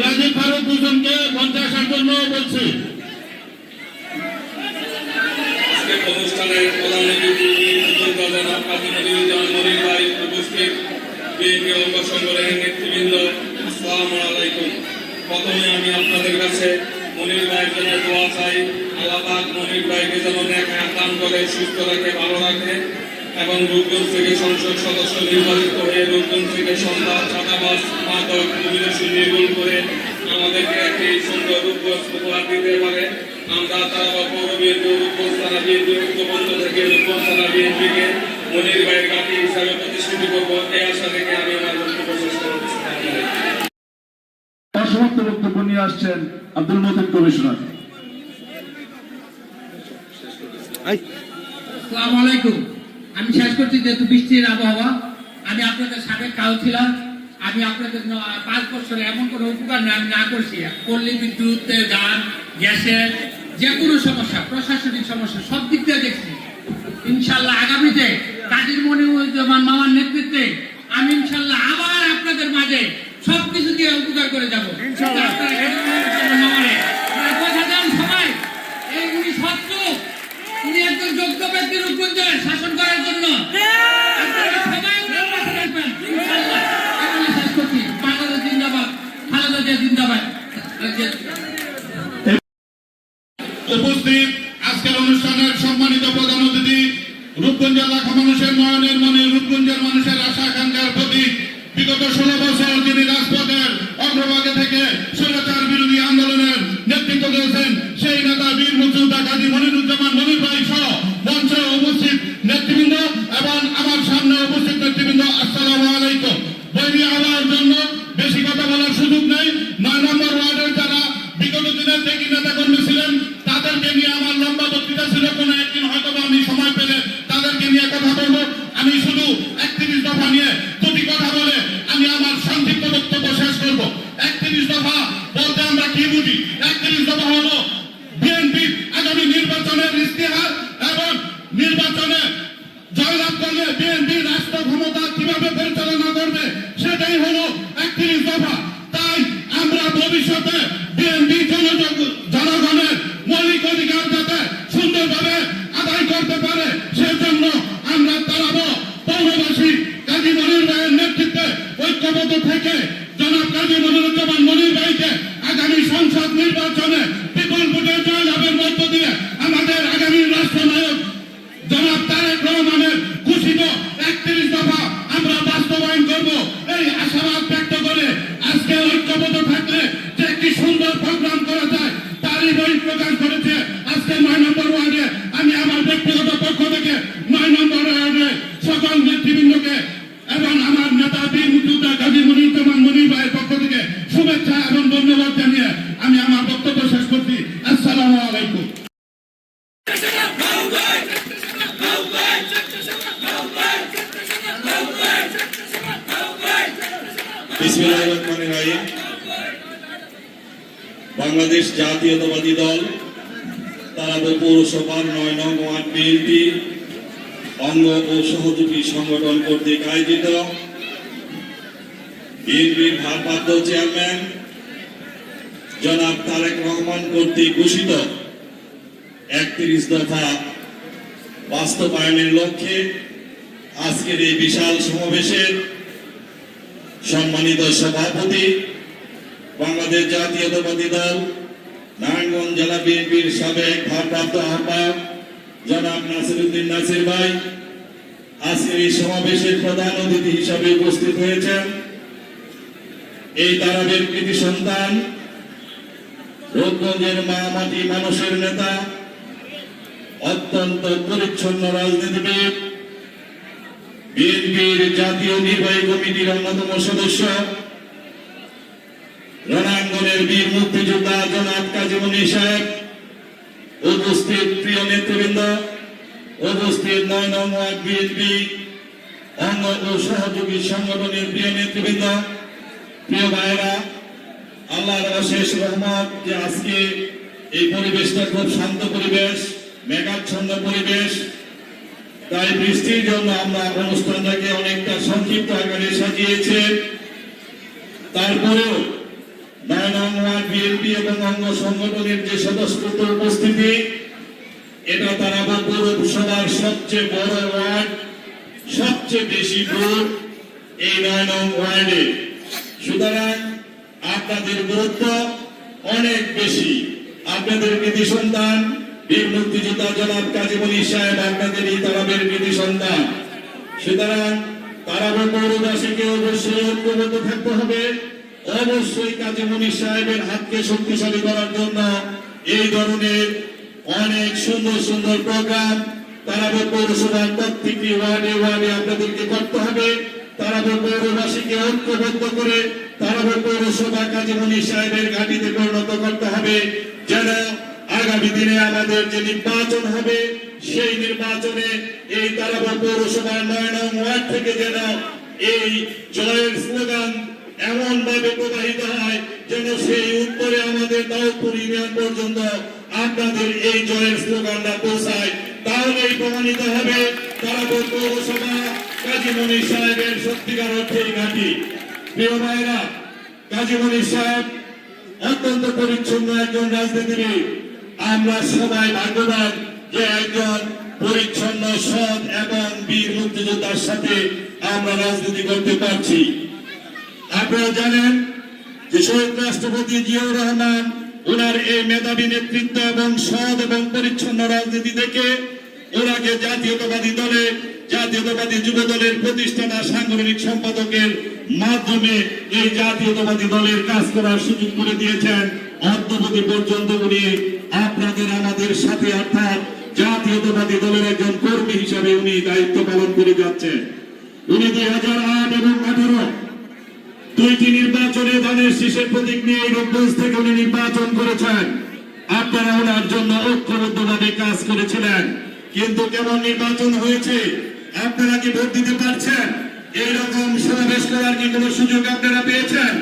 রাজীব ফারুক দুজনকে মঞ্চে আসার জন্য বলছি। অনুষ্ঠানের প্রধান উপস্থিত বিএনপি অঙ্গ সংগঠনের নেতৃবৃন্দ, আসসালামু আলাইকুম। প্রথমে আমি আপনাদের কাছে মনির ভাইয়ের জন্য দোয়া চাই। আল্লাহ পাক মনির ভাইকে যেন নেক হায়াত দান করে, সুস্থ রাখে, ভালো রাখে এবং রূপগঞ্জ থেকে সংসদ সদস্য নির্বাচিত হয়ে রূপগঞ্জ থেকে সন্তান ছাতাবাস মাদক অভিবাসী নির্মূল করে আমাদেরকে একটি সুন্দর রূপগঞ্জ উপহার দিতে পারে। আমরা তারা পৌর বিএনপি রূপগঞ্জ থানা বিএনপি উচ্চপঞ্চ থেকে রূপগঞ্জ থানা বিএনপিকে মনির ভাইয়ের ঘাঁটি হিসাবে প্রতিষ্ঠিত করব, এই আশা থেকে আমি আমার বক্তব্য শেষ করছি। অসমাপ্ত বক্তব্য নিয়ে আসছেন আব্দুল মতিন কমিশনার। আসসালামু আলাইকুম। আমি শেষ করছি, যেহেতু বৃষ্টির আবহাওয়া, আমি আপনাদের সাবেক কাউন্সিলর, আমি আপনাদের 5 বছরে এমন কোনো উপকার আমি না করছি। পল্লী বিদ্যুৎ, গান, গ্যাসের যে কোনো সমস্যা, প্রশাসনিক সমস্যা সব দিক দিয়ে দেখছি। ইনশাল্লাহ আগামীতে কাজী মনিরুজ্জামান মামার নেতৃত্বে আমি ইনশাল্লাহ আবার আপনাদের মাঝে সবকিছু দিয়ে উপকার করে যাবো। সবাই উনি শত্রু, উনি একজন যোগ্য ব্যক্তি রূপগঞ্জে শাসন করার জন্য। বাংলাদেশ জিন্দাবাদ, খালেদা জিয়া জিন্দাবাদ। উপস্থিত আজকের অনুষ্ঠানের সম্মানিত প্রধান অতিথি, রূপগঞ্জ এলাকা মানুষের নয়নের মনে, রূপগঞ্জের মানুষের আশা আকাঙ্ক্ষার প্রতীক, বিগত 16 বছর যিনি রাজপথের অগ্রভাগে থেকে স্বৈরাচার বিরোধী আন্দোলনের নেতৃত্ব দিয়েছেন, সেই নেতা বীর মুক্তিযোদ্ধা কাজী মনিরুজ্জামান মনির ভাই সহ মঞ্চে উপস্থিত নেতৃবৃন্দ এবং আমার সামনে উপস্থিত নেতৃবৃন্দ, আসসালামু আলাইকুম। বৈরী আওয়ার জন্য বেশি কথা বলার সুযোগ নেই। 9 নম্বর ওয়ার্ডের যারা বিগত দিনের থেকে নেতা কর্মী ছিলেন তাদেরকে নিয়ে আমার লম্বা বক্তৃতা ছিল। কোনো একদিন হয়তো আমি সময় পেলে তাদেরকে নিয়ে কথা বলবো। আমি শুধু 31 দফা নিয়ে দুটি কথা বলে আমি আমার সংক্ষিপ্ত বক্তব্য শেষ করব। 31 দফা বলতে আমরা কি বুঝি? 31 দফা হলো বিএনপির আগামী নির্বাচনের ইশতেহার এবং নির্বাচনে জয়লাভ করলে বিএনপি রাষ্ট্র ক্ষমতা কিভাবে পরিচালনা করবে সেটাই হলো 31 দফা। তাই আমরা ভবিষ্যতে বিএনপি জনগণের মৌলিক অধিকার যাতে সুন্দরভাবে আদায় করতে পারে সেজন্য আমরা তারাবো পৌরবাসী কাজী মনির ভাইয়ের নেতৃত্বে ঐক্যবদ্ধ থেকে জনাব কাজী মনিরুজ্জামান মনির ভাইকে আগামী সংসদ নির্বাচনে বিপুল ভোটে জয়লাভের মধ্য দিয়ে আমাদের আগামী রাষ্ট্রনায়ক জনাব তারেক রহমানের ঘোষিত 31 দফা আমরা বাস্তবায়ন করব, এই আশাবাদ ব্যক্ত করে আজকে ঐক্যবদ্ধ থাকলে যে একটি সুন্দর প্রোগ্রাম করা যায় তারই বই প্রকাশ করেছে আজকে 9 নম্বর ওয়ার্ডে। আমি আমার ব্যক্তিগত পক্ষ থেকে 9 নম্বর ওয়ার্ডে সকল নেতৃবৃন্দকে এবং আমার নেতা বীর মুক্তিযোদ্ধা কাজী মনিরুজ্জামান মনির ভাইয়ের পক্ষ থেকে শুভেচ্ছা এবং ধন্যবাদ জানিয়ে আমি আমার বক্তব্য শেষ করছি। আসসালামু আলাইকুম। বাংলাদেশ জাতীয়তাবাদী দল তারাপুর পৌরসভার 9 নং ওয়ার্ড বিএনপি অঙ্গ ও সহযোগী সংগঠন কর্তৃক আয়োজিত বিএনপির ভারপ্রাপ্ত চেয়ারম্যান জনাব তারেক রহমান কর্তৃক ঘোষিত 31 দফা বাস্তবায়নের লক্ষ্যে আজকের এই বিশাল সমাবেশের সম্মানিত সভাপতি, বাংলাদেশ জাতীয়তাবাদী দল নারায়ণগঞ্জ জেলা বিএনপির সাবেক ভারপ্রাপ্ত আহ্বায়ক জনাব নাসিরউদ্দিন নাসির ভাই, আজকের এই সমাবেশের প্রধান অতিথি হিসাবে উপস্থিত হয়েছেন এই তারাবের কৃতি সন্তান, রূপগঞ্জের মা মাটি মানুষের নেতা, অত্যন্ত পরিচ্ছন্ন রাজনীতিবিদ, বিএনপির জাতীয় নির্বাহী কমিটির অন্যতম সদস্য, রণাঙ্গনের বীর মুক্তিযোদ্ধা জনাব কাজী মনির সাহেব, উপস্থিত প্রিয় নেতৃবৃন্দ, উপস্থিত 9 নং ওয়ার্ড বিএনপি অঙ্গ ও সহযোগী সংগঠনের প্রিয় নেতৃবৃন্দ, প্রিয় ভাইয়েরা, আল্লাহর অশেষ রহমত যে আজকে এই পরিবেশটা খুব শান্ত পরিবেশ, মেঘাচ্ছন্ন পরিবেশ। তাই বৃষ্টির জন্য আমরা অনুষ্ঠানটাকে অনেকটা সংক্ষিপ্ত আকারে সাজিয়েছে। তারপরেও 9 নং ওয়ার্ড বিএনপি এবং অঙ্গ সংগঠনের যে সদস্যত্ব উপস্থিতি, এটা তারাবা পৌরসভার সবচেয়ে বড় ওয়ার্ড, সবচেয়ে বেশি ভোট এই 9 নং ওয়ার্ডে। সুতরাং আপনাদের গুরুত্ব অনেক বেশি। আপনাদের কৃতি সন্তান বীর মুক্তিযোদ্ধা জনাব কাজী মনির সাহেব আপনাদের এই তারাবের কৃতি সন্তান। সুতরাং তারাবা পৌরবাসীকে অবশ্যই ঐক্যবদ্ধ থাকতে হবে। অবশ্যই কাজী মনির সাহেবের হাতকে শক্তিশালী করার জন্য এই ধরনের অনেক সুন্দর সুন্দর প্রোগ্রাম তারাবা পৌরসভার প্রত্যেকটি ওয়ার্ডে ওয়ার্ডে আপনাদেরকে করতে হবে। তারাবা পৌরবাসীকে ঐক্যবদ্ধ করে তারাবা পৌরসভা কাজী মনির সাহেবের ঘাঁটিতে পরিণত করতে হবে, যেন আগামী দিনে আমাদের যে নির্বাচন হবে সেই নির্বাচনে এই তারাবা পৌরসভার 9 নং ওয়ার্ড থেকে যেন এই জয়ের স্লোগান এমন ভাবে প্রবাহিত হয় যেন সেই উত্তরে আমাদের দাউদপুর ইউনিয়ন পর্যন্ত আপনাদের এই জয়ের স্লোগানটা পৌঁছায়। তাহলেই প্রমাণিত হবে তারাবা পৌরসভা কাজী মনির সাহেবের সত্যিকার অর্থেই ঘাঁটি। প্রিয় ভাইরা, কাজী মনির সাহেব অত্যন্ত পরিচ্ছন্ন একজন রাজনীতিবিদ। আমরা সবাই ভাগ্যবান যে একজন পরিচ্ছন্ন, সৎ এবং বীর মুক্তিযোদ্ধার সাথে আমরা রাজনীতি করতে পারছি। আপনারা জানেন যে শহীদ রাষ্ট্রপতি জিয়াউর রহমান ওনার এই মেধাবী নেতৃত্ব এবং সৎ এবং পরিচ্ছন্ন রাজনীতি দেখে ওনাকে জাতীয়তাবাদী দলে জাতীয়তাবাদী যুব দলের প্রতিষ্ঠাতা সাংগঠনিক সম্পাদকের মাধ্যমে এই জাতীয়তাবাদী দলের কাজ করার সুযোগ করে দিয়েছেন। অদ্যবধি পর্যন্ত উনি আপনাদের আমাদের সাথে অর্থাৎ জাতীয়তাবাদী দলের একজন কর্মী হিসাবে উনি দায়িত্ব পালন করে যাচ্ছেন। উনি 2008 এবং 2018 দুইটি নির্বাচনে ধানের শীষের প্রতীক নিয়ে এই রূপগঞ্জ থেকে উনি নির্বাচন করেছেন। আপনারা ওনার জন্য ঐক্যবদ্ধভাবে কাজ করেছিলেন। কিন্তু কেমন নির্বাচন হয়েছে? আপনারা কি ভোট দিতে পারছেন? এইরকম সমাবেশ করার কি কোনো সুযোগ আপনারা পেয়েছেন?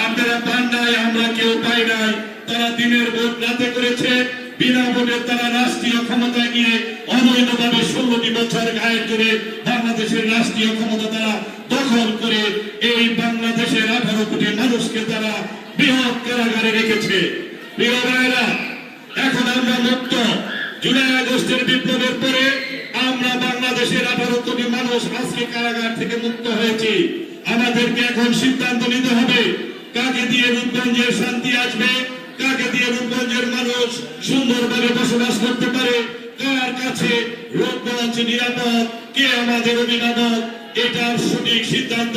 আপনারা পান নাই, আমরা কেউ পাই নাই। তারা দিনের ভোট রাতে করেছে, বিনা ভোটে তারা রাষ্ট্রীয় ক্ষমতায় গিয়ে অবৈধভাবে 16টি বছর গায়ের জোরে বাংলাদেশের রাষ্ট্রীয় ক্ষমতা তারা দখল করে এই বাংলাদেশের 18 কোটি মানুষকে তারা বৃহৎ কারাগারে রেখেছে। প্রিয় ভাইরা, এখন আমরা মুক্ত। জুলাই আগস্টের বিপ্লবের পরে আমরা বাংলাদেশের 18 কোটি মানুষ আজকে কারাগার থেকে মুক্ত হয়েছি। আমাদেরকে এখন সিদ্ধান্ত নিতে হবে কাকে দিয়ে রূপগঞ্জের শান্তি আসবে, কাকে দিয়ে রূপগঞ্জের মানুষ সুন্দরভাবে বসবাস করতে পারে, কার কাছে রূপগঞ্জ নিরাপদ, কে আমাদের অভিভাবক। এটার সঠিক সিদ্ধান্ত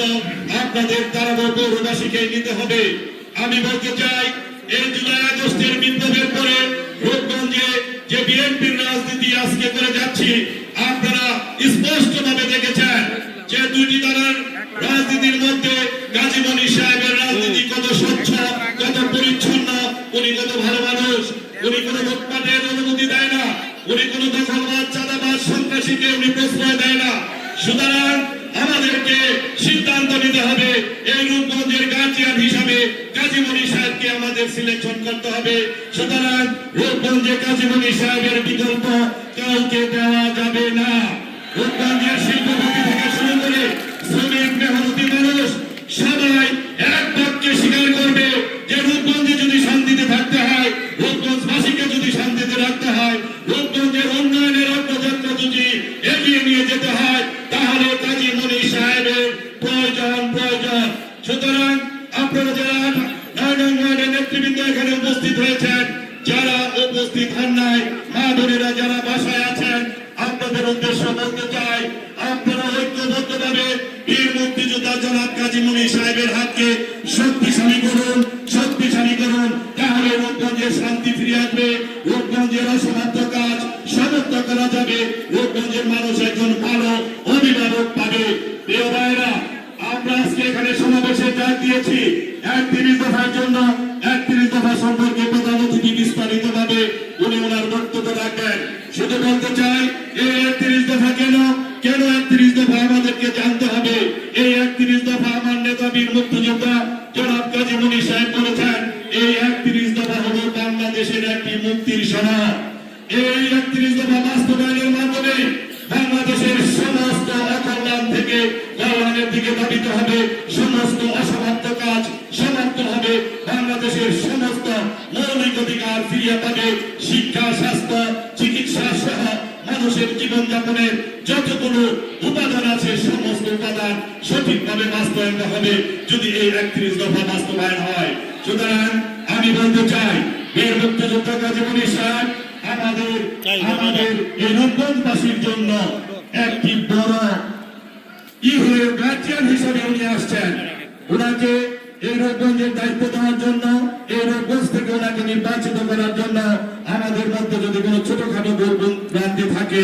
আপনাদের তারাবা পৌরবাসীকে নিতে হবে। আমি বলতে চাই, এই জুলাই আগস্টের বিপ্লবের পরে রূপগঞ্জে যে বিএনপির রাজনীতি আজকে করে যাচ্ছি, আপনারা স্পষ্টভাবে দেখেছেন যে দুইটি দলের রাজনীতির মধ্যে কাজী মনির সাহেবের রাজনীতি কত স্বচ্ছ, কত পরিচ্ছন্ন। উনি কত ভালো মানুষ। উনি কোনো লুটপাটের অনুমতি দেয় না। উনি কোনো দখলবাদ, চাঁদাবাদ, সন্ত্রাসীকে উনি প্রশ্রয় দেয় না। সুতরাং আমাদেরকে সিদ্ধান্ত নিতে হবে এই রূপগঞ্জের গার্জিয়ান হিসাবে কাজী মনির সাহেবকে আমাদের সিলেকশন করতে হবে। সুতরাং রূপগঞ্জে কাজী মনির সাহেবের বিকল্প কাউকে দেওয়া যাবে না। রূপগঞ্জের শিল্পপতি থেকে শুরু করে শ্রমিক, মেহনতি মানুষ সবাই এক বাক্যে স্বীকার করবে যে রূপগঞ্জে যদি শান্তিতে থাকতে হয়, রূপগঞ্জবাসীকে যদি শান্তিতে রাখতে হয়, রূপগঞ্জের উন্নয়নের অগ্রযাত্রা যদি এগিয়ে নিয়ে যেতে হয়, তাহলে কাজী মনির সাহেবের প্রয়োজন। সুতরাং আপনারা যারা 9 নং ওয়ার্ডের নেতৃবৃন্দ এখানে উপস্থিত হয়েছেন, যারা উপস্থিত হন নাই, মা বোনেরা যারা বাসায় আছেন, আপনাদের উদ্দেশ্য বলতে চাই, আপনারা ঐক্যবদ্ধভাবে বীর মুক্তিযোদ্ধা জনাব কাজী মনির সাহেবের হাতকে শক্তিশালী করুন। তাহলে রূপগঞ্জের শান্তি ফিরে আসবে, রূপগঞ্জের অসমাপ্ত কাজ সমাপ্ত করা যাবে, রূপগঞ্জের মানুষ একজন ভালো অভিভাবক পাবে। প্রিয় ভাইরা, আমরা আজকে এখানে সমাবেশে ডাক দিয়েছি 31 দফার জন্য। 31 দফা সম্পর্কে প্রধান অতিথি বিস্তারিত ভাবে উনি ওনার বক্তব্য রাখবেন। শুধু বলতে চাই, এই 31 দফা কেন 31 দফা আমাদেরকে জানতে হবে। এই 31 দফা আমার নেতা বীর মুক্তিযোদ্ধা জনাব কাজী মনির সাহেব বলেছেন, এই 31 দফা হলো বাংলাদেশের একটি মুক্তির সনদ। এই 31 দফা বাস্তবায়নের মাধ্যমে বাংলাদেশের সমস্ত অকল্যাণ থেকে কল্যাণের দিকে ধাবিত হবে, সমস্ত অসমাপ্ত কাজ সমাপ্ত হবে, বাংলাদেশের সমস্ত মৌলিক অধিকার ফিরিয়ে পাবে, শিক্ষা, স্বাস্থ্য, চিকিৎসা সহ মানুষের জীবনযাপনের যতগুলো উপাদান আছে সমস্ত উপাদান সঠিকভাবে বাস্তবায়ন হবে যদি এই 31 দফা বাস্তবায়ন হয়। সুতরাং আমি বলতে চাই বীর মুক্তিযোদ্ধা কাজী মনির সাহেব আমাদের এই রূপগঞ্জবাসীর জন্য একটি বড় গার্জিয়ান হিসেবে উনি আসছেন। ওনাকে এই রূপগঞ্জের দায়িত্ব দেওয়ার জন্য, এই রূপগঞ্জ থেকে ওনাকে নির্বাচিত করার জন্য আমাদের মধ্যে যদি কোনো ছোটখাটো ভুলভ্রান্তি থাকে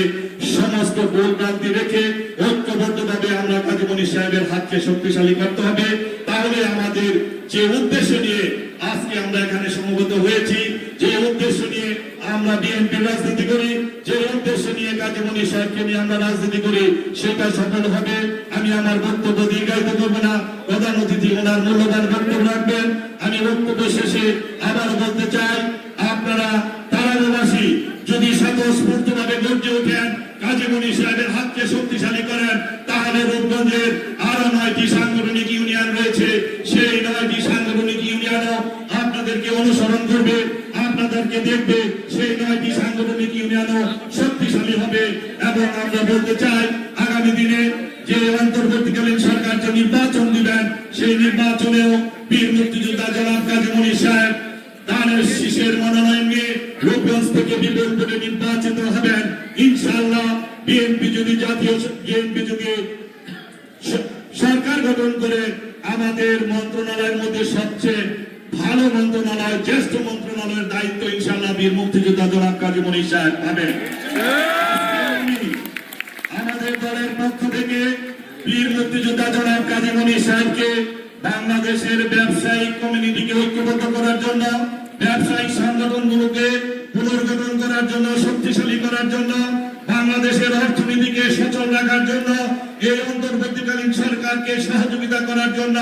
সমস্ত ভুলভ্রান্তি রেখে ঐক্যবদ্ধভাবে আমরা কাজী মনির সাহেবের হাতকে শক্তিশালী করতে হবে। তাহলে আমাদের যে উদ্দেশ্য নিয়ে আজকে আমরা এখানে সমবেত হয়েছি, যে উদ্দেশ্য নিয়ে আমরা বিএনপির রাজনীতি করি, যে উদ্দেশ্য নিয়ে কাজী মনির সাহেবকে নিয়ে আমরা রাজনীতি করি, সেটা সফল হবে। আমি আমার বক্তব্য দীর্ঘায়িত করবো না, প্রধান অতিথি ওনার মূল্যবান বক্তব্য রাখবেন। আমি বক্তব্য শেষে আবার বলতে চাই, আপনারা তারাবাসী যদি স্বতঃস্ফূর্তভাবে গর্জে ওঠেন, কাজী মনির সাহেবের হাতকে শক্তিশালী করেন, তাহলে রূপগঞ্জের আরো 9টি সাংগঠনিক ইউনিয়ন রয়েছে, সেই 9টি সাংগঠনিক ইউনিয়নও আপনাদেরকে অনুসরণ করবে, আপনাদেরকে দেখবে, সেই 9টি সাংগঠনিক ইউনিয়নও শক্তিশালী হবে। এবং আমরা বলতে চাই আগামী দিনে যে অন্তর্বর্তীকালীন সরকার যে নির্বাচন দিবেন, সেই নির্বাচনেও বীর মুক্তিযোদ্ধা জনাব কাজী মনির সাহেব ধানের শীষের মনোনয়ন নিয়ে রূপগঞ্জ থেকে বিপুল ভোটে নির্বাচিত হবেন ইনশাআল্লাহ। বিএনপি যদি সরকার গঠন করে আমাদের মন্ত্রণালয়ের মধ্যে সবচেয়ে ভালো মন্ত্রণালয়, জ্যেষ্ঠ মন্ত্রণালয়ের দায়িত্ব ইনশাআল্লাহ বীর মুক্তিযোদ্ধা জনাব কাজী মনির সাহেব পাবেন। আমাদের দলের পক্ষ থেকে বীর মুক্তিযোদ্ধা জনাব কাজী মনির সাহেবকে বাংলাদেশের ব্যবসায়িক কমিউনিটিকে ঐক্যবদ্ধ করার জন্য, ব্যবসায়িক সংগঠনগুলোকে পুনর্গঠন করার জন্য, শক্তিশালী করার জন্য, বাংলাদেশের অর্থনীতিকে সচল রাখার জন্য, এই অন্তর্বর্তীকালীন সরকারকে সহযোগিতা করার জন্য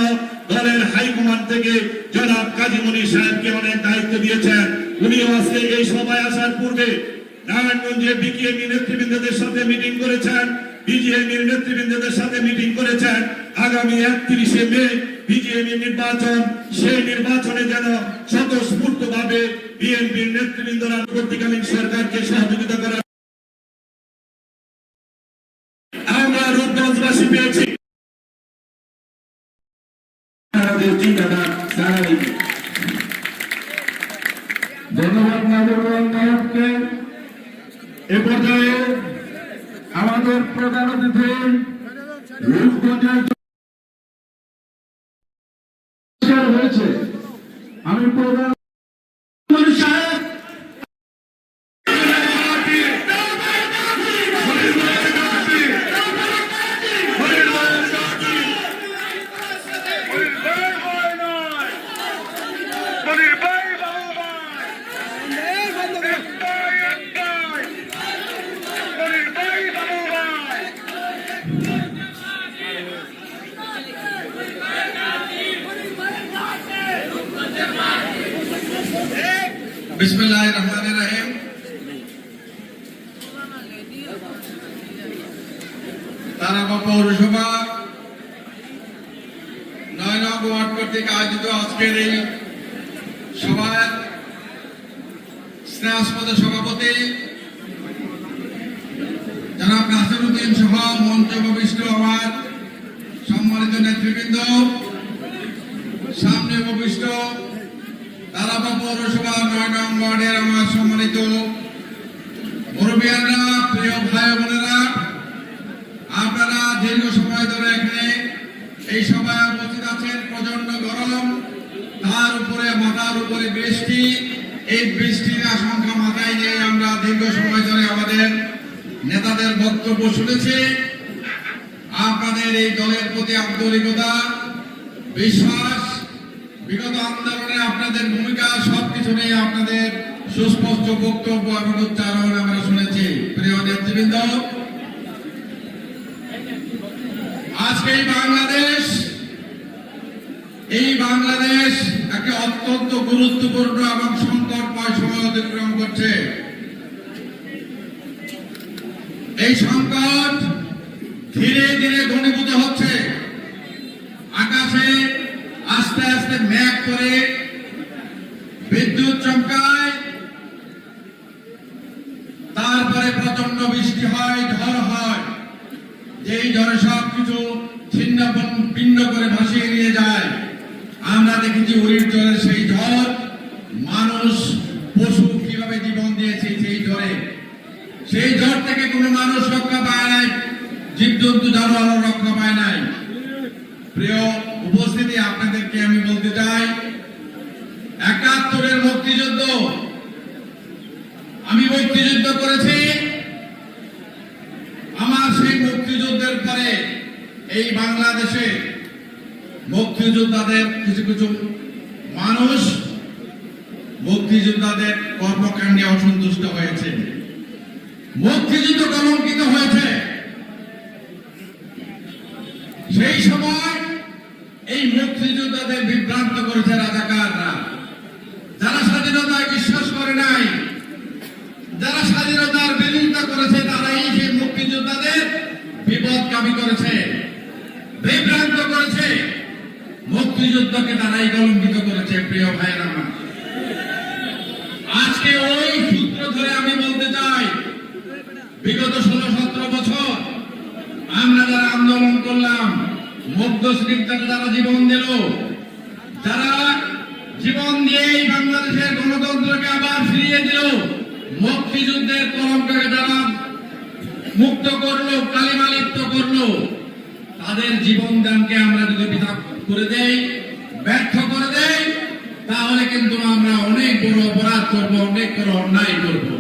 দলের হাইকমান্ড থেকে জনাব কাজী মনির সাহেবকে অনেক দায়িত্ব দিয়েছেন। উনিও আজকে এই সভায় আসার পূর্বে নারায়ণগঞ্জে বিকেএমই নেতৃবৃন্দদের সাথে মিটিং করেছেন, বিজিএমইর নেতৃবৃন্দদের সাথে মিটিং করেছেন। আগামী 31শে মে বিজিএমই নির্বাচন, সেই নির্বাচনে যেন স্বতঃস্ফূর্তভাবে বিএনপির নেতৃবৃন্দরা অন্তর্বর্তীকালীন সরকারকে সহযোগিতা করার আমরা রূপগঞ্জবাসী পেয়েছি। ধন্যবাদ নাজরুল নায়ককে। এ পর্যায়ে আমাদের প্রধান অতিথি রূপগঞ্জের হয়েছে, আমি প্রধান সাহেব বিসমিল্লাহির রহমানির রহিম। তারাবা পৌরসভা 9 নং ওয়ার্ড কর্তৃক আয়োজিত আজকের এই সভায় স্নেহাস্পদ সভাপতি জনাব নাসিরউদ্দিন সহ মঞ্চে উপবিষ্ট আমার সম্মানিত নেতৃবৃন্দ, সামনে উপবিষ্ট তারাবা পৌরসভা 9 নং ওয়ার্ডের আমার সম্মানিত মুরব্বিয়ানরা, প্রিয় ভাই বোনেরা, আপনারা দীর্ঘ সময় ধরে এখানে এই সভায় উপস্থিত আছেন। প্রচন্ড গরম, তার উপরে মাথার উপরে বৃষ্টি, এই বৃষ্টির আশঙ্কা মাথায় নিয়ে আমরা দীর্ঘ সময় ধরে আমাদের নেতাদের বক্তব্য শুনেছি। আপনাদের এই দলের প্রতি আন্তরিকতা, বিশ্বাস, বিগত আন্দোলনে আপনাদের ভূমিকা সবকিছু নিয়ে আপনাদের সুস্পষ্ট বক্তব্য এবং উচ্চারণ আমরা শুনেছি। প্রিয় নেতৃবৃন্দ, আজকে এই বাংলাদেশ একটা অত্যন্ত গুরুত্বপূর্ণ এবং সংকটময় সময় অতিক্রম করছে। এই সংকট ধীরে ধীরে ঘনীভূত হচ্ছে। আকাশে আস্তে আস্তে মেঘ করে বিদ্যুৎ চমকায়, তারপরে প্রচন্ড বৃষ্টি হয়, ঝড় হয়, যেই ঝড়ে সবকিছু ছিন্ন ভিন্ন করে ভাসিয়ে নিয়ে যায়। আমরা দেখেছি উড়ির ঝড়ে সেই ঝড়, মানুষ পশু কিভাবে জীবন দিয়েছে সেই ঝড়ে। সেই ঝড় থেকে কোনো মানুষ রক্ষা পায় নাই, জীবজন্তু জানোয়ার রক্ষা পায় নাই। প্রিয় উপস্থিতি, আপনাদেরকে আমি বলতে চাই, ৭১-এর মুক্তিযুদ্ধ, আমি মুক্তিযুদ্ধ করেছি। আমার সেই মুক্তিযুদ্ধের পরে এই বাংলাদেশে মুক্তিযোদ্ধাদের কিছু কিছু মানুষ মুক্তিযোদ্ধাদের কর্মকাণ্ডে অসন্তুষ্ট হয়েছে, মুক্তিযুদ্ধ কলঙ্কিত হয়েছে। সেই সময় এই মুক্তিযোদ্ধাদের বিভ্রান্ত করেছে রাজাকাররা, যারা স্বাধীনতায় বিশ্বাস করে নাই, যারা স্বাধীনতার বিরোধিতা করেছে, তারাই সেই মুক্তিযোদ্ধাদের বিপদগামী করেছে, বিভ্রান্ত করেছে, মুক্তিযুদ্ধকে তারাই কলঙ্কিত করেছে। প্রিয় ভাইয়েরা আমার, আজকে ওই সূত্র ধরে আমি বলতে চাই, বিগত 16-17 বছর আমরা যারা আন্দোলন করলাম, মুগ্ধ স্নিগ্ধরা যারা জীবন দিল, যারা জীবন দিয়ে এই বাংলাদেশের গণতন্ত্রকে আবার ফিরিয়ে দিল, মুক্তিযুদ্ধের কলঙ্ককে যারা মুক্ত করলো, কালিমালিপ্ত করলো, তাদের জীবন দানকে আমরা যদি বৃথা করে দেই, ব্যর্থ করে দেই, তাহলে কিন্তু আমরা অনেক বড় অপরাধ করবো, অনেক বড় অন্যায় করবো।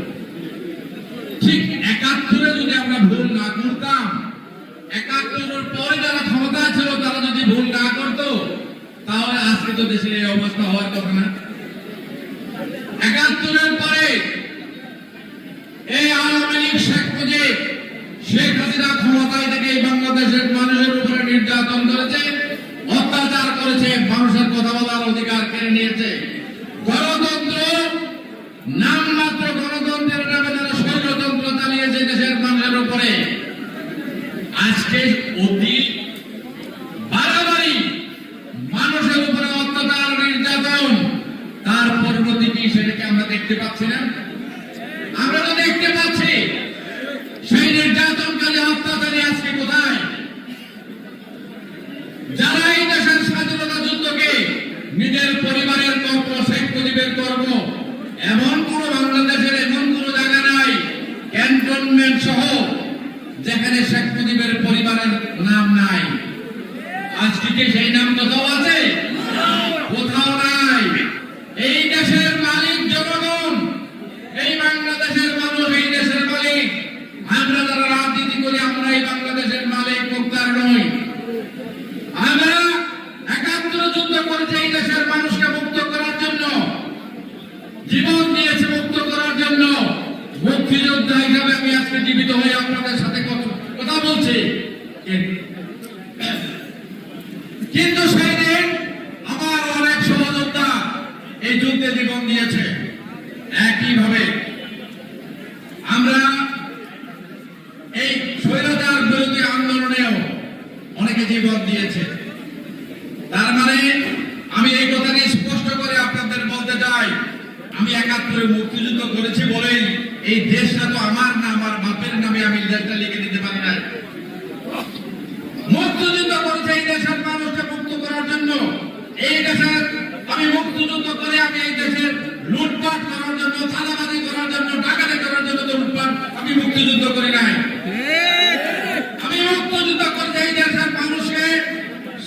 ঠিক ৭১-এ যদি আমরা ভুল না করতাম, ৭১-এর পরে যারা ক্ষমতা ছিল তারা যদি ভুল না করতো, তাহলে আজকে তো দেশের এই অবস্থা হওয়ার কথা না। ৭১-এর পরে এই আওয়ামী লীগ, শেখ মুজিব, শেখ হাসিনা ক্ষমতায় থেকে এই বাংলাদেশের মানুষের উপরে নির্যাতন করেছে, অত্যাচার করেছে, মানুষের কথা বলার অধিকার কেড়ে নিয়েছে। গণতন্ত্র, নামমাত্র গণতন্ত্রের নামে যারা ষড়যন্ত্র চালিয়েছে দেশের মানুষের উপরে, আজকে অতি বাড়াবাড়ি মানুষের উপরে অত্যাচার, নির্যাতন, তার পরিণতি কি সেটাকে আমরা দেখতে পাচ্ছি না? আমরা তো দেখতে পাচ্ছি সেই নির্যাতনকারী, অত্যাচারী আজকে কোথায়? যারা এই দেশের স্বাধীনতা যুদ্ধকে নিজের পরিবারের কর্ম, শেখ মুজিবের কর্ম, এমন কোন বাংলাদেশের এমন কোন জায়গা নাই ক্যান্টনমেন্ট সহ যেখানে শেখ মুজিবের পরিবারের নাম নাই। আজকে কি সেই নাম কোথাও আছে? কোথাও নাই। এই দেশের মালিক জনগণ, এই বাংলাদেশের মানুষ, এই দেশের মালিক। আমরা যারা রাজনীতি করি, আমরা এই বাংলাদেশের মালিক, মুক্তার নই। আমরা ৭১ যুদ্ধ করেছি এই দেশের মানুষকে মুক্ত করার জন্য, জীবন দিয়েছে মুক্ত করার জন্য। মুক্তিযোদ্ধা হিসাবে আমি আজকে জীবিত হয়ে আপনাদের সাথে কথা বলছি। কিন্তু সেই দিন আমার অনেক সহযোদ্ধা এই যুদ্ধে জীবন দিয়েছে। একইভাবে আমরা এই স্বৈরাচার বিরোধী আন্দোলনেও অনেকে জীবন দিয়েছে। তার মানে আমি এই কথাটি স্পষ্ট করে আপনাদের বলতে চাই, আমি ৭১-এ মুক্তিযুদ্ধ করেছি বলেই এই দেশটা তো আমার না, আমার বাপের নামে আমি দেশটা লিখে দিতে পারি না। মুক্তিযুদ্ধ করেছে এই দেশের মানুষকে মুক্ত করার জন্য। এই দেশের আমি মুক্তিযুদ্ধ করে আমি এই দেশের লুটপাট করার জন্য, চাঁদাবাজি করার জন্য, ডাকাতি করার জন্য তো লুটপাট আমি মুক্তিযুদ্ধ করি নাই। আমি মুক্তিযুদ্ধ করেছি এই দেশের মানুষকে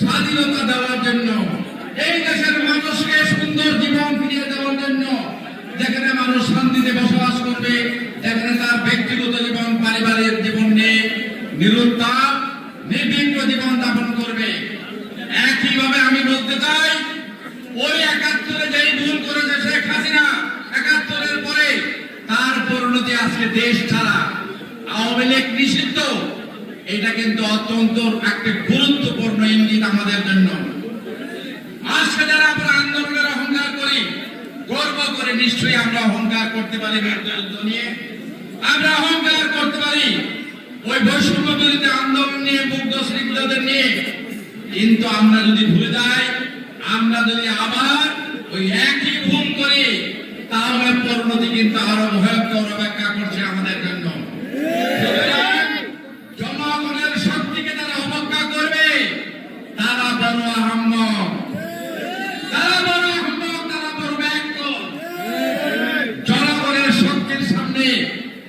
স্বাধীনতা দেওয়ার জন্য, এই দেশের মানুষকে সুন্দর জীবন ফিরিয়ে দেওয়ার জন্য, যেখানে মানুষ শান্তিতে বসবাস করবে, যেখানে তার ব্যক্তিগত জীবন, পারিবারিক জীবন নিয়ে নিরুত্তাপ নির্বিঘ্ন জীবন যাপন করবে। একইভাবে আমি বলতে চাই, ওই ৭১-এ যেই ভুল করেছে শেখ হাসিনা, ৭১-এর পরে তার পরিণতি আজকে দেশ ছাড়া, আওয়ামী লীগ নিষিদ্ধ। এটা কিন্তু অত্যন্ত একটা গুরুত্বপূর্ণ ইঙ্গিত আমাদের জন্য। আজকে যারা আমরা আন্দোলনের অহংকার করি, গর্ব করে, নিশ্চয়ই আমরা অহংকার করতে পারি মুক্তিযুদ্ধ নিয়ে, আমরা অহংকার করতে পারি ওই বৈষম্য বিরোধী আন্দোলন নিয়ে মুগ্ধ শ্রীগুলোদের নিয়ে, কিন্তু আমরা যদি ভুলে যাই, আমরা যদি আবার ওই একই ভুল করি, তাহলে পরিণতি কিন্তু আরো ভয়ঙ্কর অপেক্ষা করছে আমাদের জন্য। সুতরাং জনগণের শক্তিকে যারা অবজ্ঞা করবে তারা বড় আহম্মক, তারা বড় আহম্মক, তারা বড় ব্যঙ্গ। জনগণের শক্তির সামনে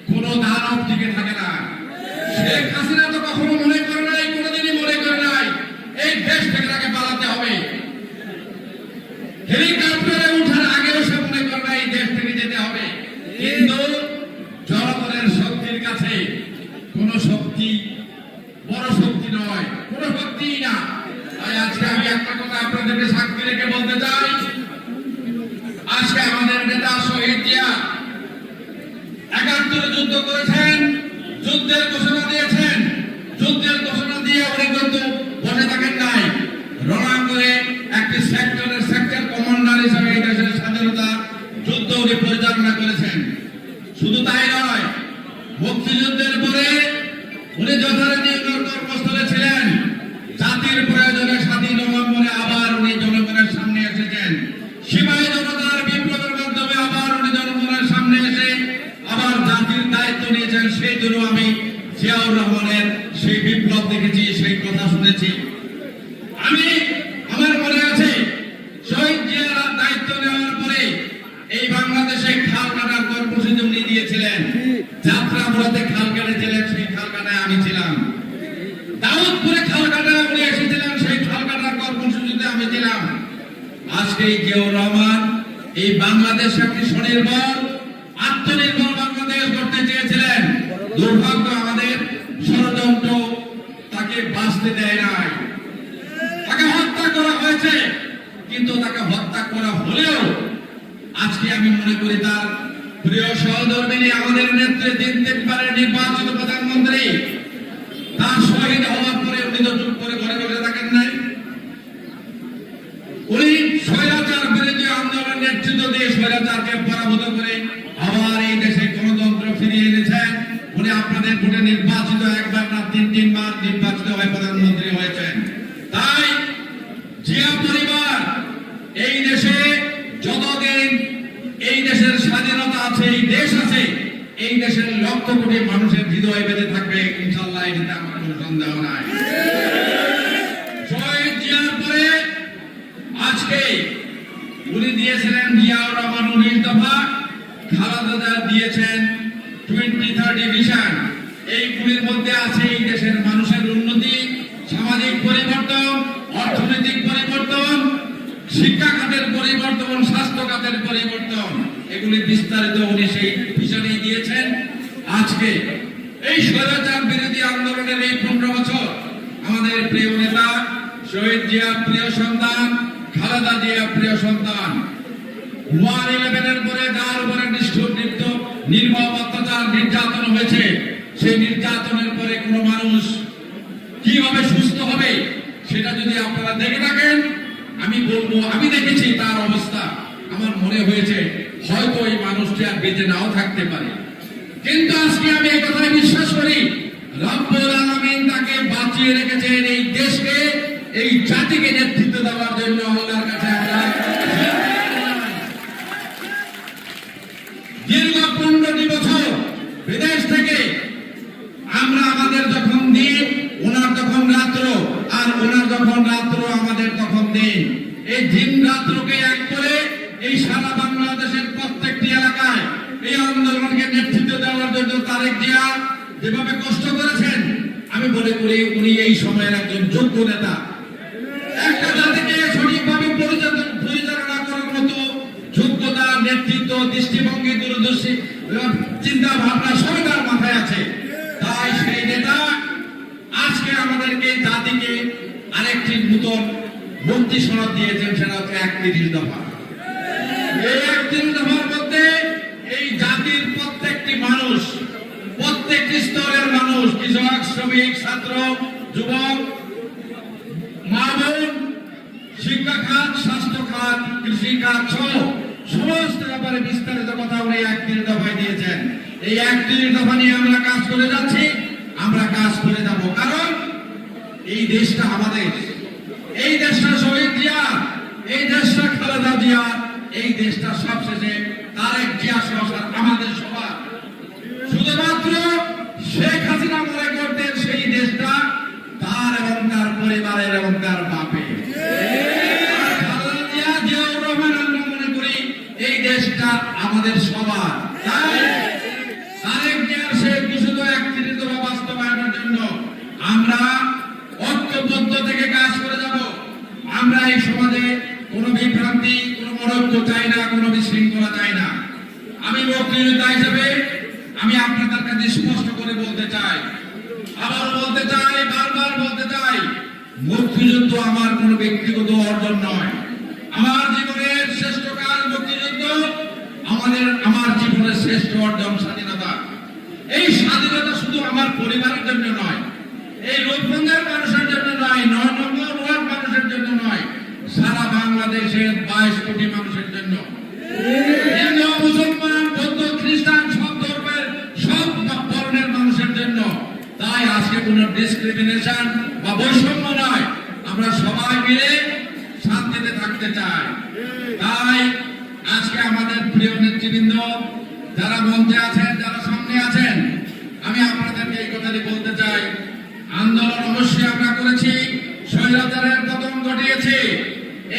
কোন দানব টিকে থাকে না। শেখ হাসিনা তো কখনো মনে করে নাই, কোনোদিনই মনে করে নাই এই দেশ থেকে তাকে পালাতে হবে। হেলিকপ্টারে উঠার আগেও সে মনে করে নাই এই দেশ থেকে যেতে হবে। কিন্তু জনগণের শক্তির কাছে কোন শক্তি বড় শক্তি নয়, কোন শক্তিই না। তাই আজকে আমি একটা কথা আপনাদেরকে সাক্ষী রেখে বলতে চাই, আজকে আমাদের নেতা শহীদ জিয়া ৭১ যুদ্ধ করেছেন, যুদ্ধের ঘোষণা দিয়েছেন। যুদ্ধের ঘোষণা দিয়ে উনি কিন্তু বসে থাকেন নাই, রণাঙ্গনে একটি সেক্টরের সেক্টর কমান্ডার হিসেবে এই দেশের স্বাধীনতা যুদ্ধ উনি পরিচালনা করেছেন। শুধু তাই নয়, মুক্তিযুদ্ধের পরে উনি যথারীতি কর্মস্থলে ছিলেন। জাতির প্রয়োজনে স্বাধীন অবলম্বনে আবার উনি জনগণের সামনে এসেছেন। সিপাহী জনতার বিপ্লবের মাধ্যমে আবার উনি জনগণের সামনে এসে আবার জাতির দায়িত্ব নিয়েছেন। সেই জন্য আমি জিয়াউর রহমানের সেই বিপ্লব দেখেছি, সেই কথা শুনেছি। আমার মনে আছে শহীদ জিয়ার দায়িত্ব নেওয়ার পরে এই বাংলাদেশে খাল কাটার কর্মসূচি উনি দিয়েছিলেন। যাত্রাপুরাতে খাল কেটেছিলেন, সেই খাল কাটায় আমি ছিলাম। দাউদপুরে খাল কাটায় উনি এসেছিলেন, সেই খাল কাটার কর্মসূচিতে আমি ছিলাম। আজকে জিয়াউর রহমান এই বাংলাদেশ একটি স্বনির্ভর আত্মনির্ভর বাংলাদেশ করতে চেয়েছিলেন। দুর্ভাগ্য আমাদের ষড়যন্ত্র তাকে বাঁচতে দেয় নাই। তাকে হত্যা করা হয়েছে, কিন্তু তাকে হত্যা করা হলেও আজকে আমি মনে করি তার প্রিয় সহধর্মিনী আমাদের নেতৃত্বে ৩ নির্বাচিত প্রধানমন্ত্রী, তার শহীদ হওয়ার পরে উনি তো চুপ করে ঘরে বসে থাকেন নাই। উনি স্বৈরাচার বিরোধী আন্দোলনের নেতৃত্ব দিয়ে স্বৈরাচারকে পরাভূত করে আবার এই দেশে গণতন্ত্র ফিরিয়ে এনেছেন। উনি আপনাদের ভোটে নির্বাচিত, একবার না ৩ বার নির্বাচিত হয়ে প্রধানমন্ত্রী হয়েছেন। তাই জিয়া পরিবার এই দেশে যতদিন এই দেশের স্বাধীনতা আছে, এই দেশ আছে, এই দেশের লক্ষ কোটি মানুষের হৃদয় বেঁধে থাকবে ইনশাআল্লাহ, এটাতে আমার কোনো সন্দেহ নাই। শহীদ জিয়ার পরে আজকে উনি দিয়েছিলেন জিয়াউর রহমান ১৯ দফা, খালেদা দিয়েছেন 2030 ভিশন। এইগুলির মধ্যে আছে এই দেশের মানুষের উন্নতি, সামাজিক পরিবর্তন, অর্থনৈতিক পরিবর্তন, শিক্ষা খাতের পরিবর্তন, স্বাস্থ্য খাতের পরিবর্তন। এগুলি বিস্তারিত উনি সেই ভিশনেই দিয়েছেন। আজকে এই স্বৈরাচার বিরোধী আন্দোলনের এই ১৫ বছর আমাদের প্রিয় নেতা শহীদ জিয়া প্রিয় সন্তান, খালেদা জিয়া প্রিয় সন্তান। 1/11 পরে যার উপরে নিষ্ঠুর নির্মম অত্যাচার নির্যাতন হয়েছে, সেই নির্যাতনের পরে কোন মানুষ কিভাবে সুস্থ হবে সেটা যদি আপনারা দেখে থাকেন, আমি বলবো, আমি দেখেছি তার অবস্থা, আমার মনে হয়েছে হয়তো এই মানুষটি আর বেঁচে নাও থাকতে পারে। কিন্তু আজকে আমি এই কথাই বিশ্বাস করি, রব্বুল আলামিন তাকে বাঁচিয়ে রেখেছেন এই দেশকে, এই জাতিকে নেতৃত্ব দেওয়ার জন্য। আল্লাহর কাছে আমরা দীর্ঘ 15টি বছর বিদেশ থেকে আমরা আমাদের যখন দিন, ওনার তখন রাত্র, আর ওনার যখন রাত্র আমাদের তখন দিন, এই দিন রাত্রকে এক করে এই সারা বাংলাদেশের প্রত্যেকটি এলাকায় এই আন্দোলনকে নেতৃত্ব দেওয়ার জন্য তারেক জিয়া যেভাবে কষ্ট করেছেন, আমি মনে করি উনি এই সময়ের একজন যোগ্য নেতা। একটা জাতিকে সঠিকভাবে পরিচালনা করার মতো যোগ্যতা, নেতৃত্ব, দৃষ্টিভঙ্গি, দূরদর্শী চিন্তা ভাবনা সবই তার মাথায় আছে। তাই সেই নেতা আজকে আমাদেরকে জাতিকে আরেকটি নতুন মুক্তি সনদ দিয়েছেন, সেটা হচ্ছে 31 দফা। এই 31 দফার মধ্যে এই জাতির প্রত্যেকটি মানুষ, প্রত্যেকটি স্তরের মানুষ, কৃষক, শ্রমিক, ছাত্র, যুবক, মা বোন, শিক্ষা খাত, স্বাস্থ্য খাত, কৃষি খাত সহ সমস্ত ব্যাপারে বিস্তারিত কথা উনি 31 দফায় দিয়েছেন। এই 31 দফা নিয়ে আমরা কাজ করে যাচ্ছি। আমরা কাজ করে যাব, কারণ এই দেশটা আমাদের, এই দেশটা শহীদ জিয়া, এই দেশটা খালেদা জিয়া, এই দেশটা সবশেষে তারেক জিয়া সরকার আমাদের সবার। শুধুমাত্র শেখ হাসিনা মনে করতেন সেই দেশটা তার এবং তার পরিবারের এবং তার বাপের। আর খালেদা জিয়া, জিয়াউর রহমান আমরা মনে করি এই দেশটা আমাদের সবার। তাই তারেক জিয়ার সেই বিশুদ্ধ একত্রিত বাস্তবায়নের জন্য আমরা ঐক্যবদ্ধ থেকে কাজ করে যাব। আমরা এই সমাজে কোনো বিভ্রান্তি, কোনো মরক্য চাই না, কোনো বিশৃঙ্খলা চাই না। আমি মুক্তিযোদ্ধা হিসেবে আমি আপনাদের কাছে স্পষ্ট করে বলতে চাই, আবার বলতে চাই, বারবার বলতে চাই, মুক্তিযুদ্ধ আমার কোনো ব্যক্তিগত অর্জন নয়। আমার জীবনের শ্রেষ্ঠ কাজ মুক্তিযুদ্ধ, আমার জীবনের শ্রেষ্ঠ অর্জন স্বাধীনতা। এই স্বাধীনতা শুধু আমার পরিবারের জন্য নয়, এই রূপগঞ্জের মানুষের জন্য নয়, ৯ নম্বর ওয়ার্ড মানুষের জন্য নয়, সারা বাংলাদেশের 22 কোটি মানুষের জন্য। হিন্দু, মুসলমান, বৌদ্ধ, খ্রিস্টান, সব ধর্মের, সব বর্ণের মানুষের জন্য। তাই আজকে কোনো ডিসক্রিমিনেশন বা বৈষম্য নয়, আমরা সবাই মিলে শান্তিতে থাকতে চাই। তাই আজকে আমাদের প্রিয় নেতৃবৃন্দ যারা মঞ্চে আছেন, যারা সামনে আছেন, আমি আপনাদেরকে এই কথাটি বলতে চাই, আন্দোলন অবশ্যই আমরা করেছি, স্বৈরাচারের পতন ঘটিয়েছি।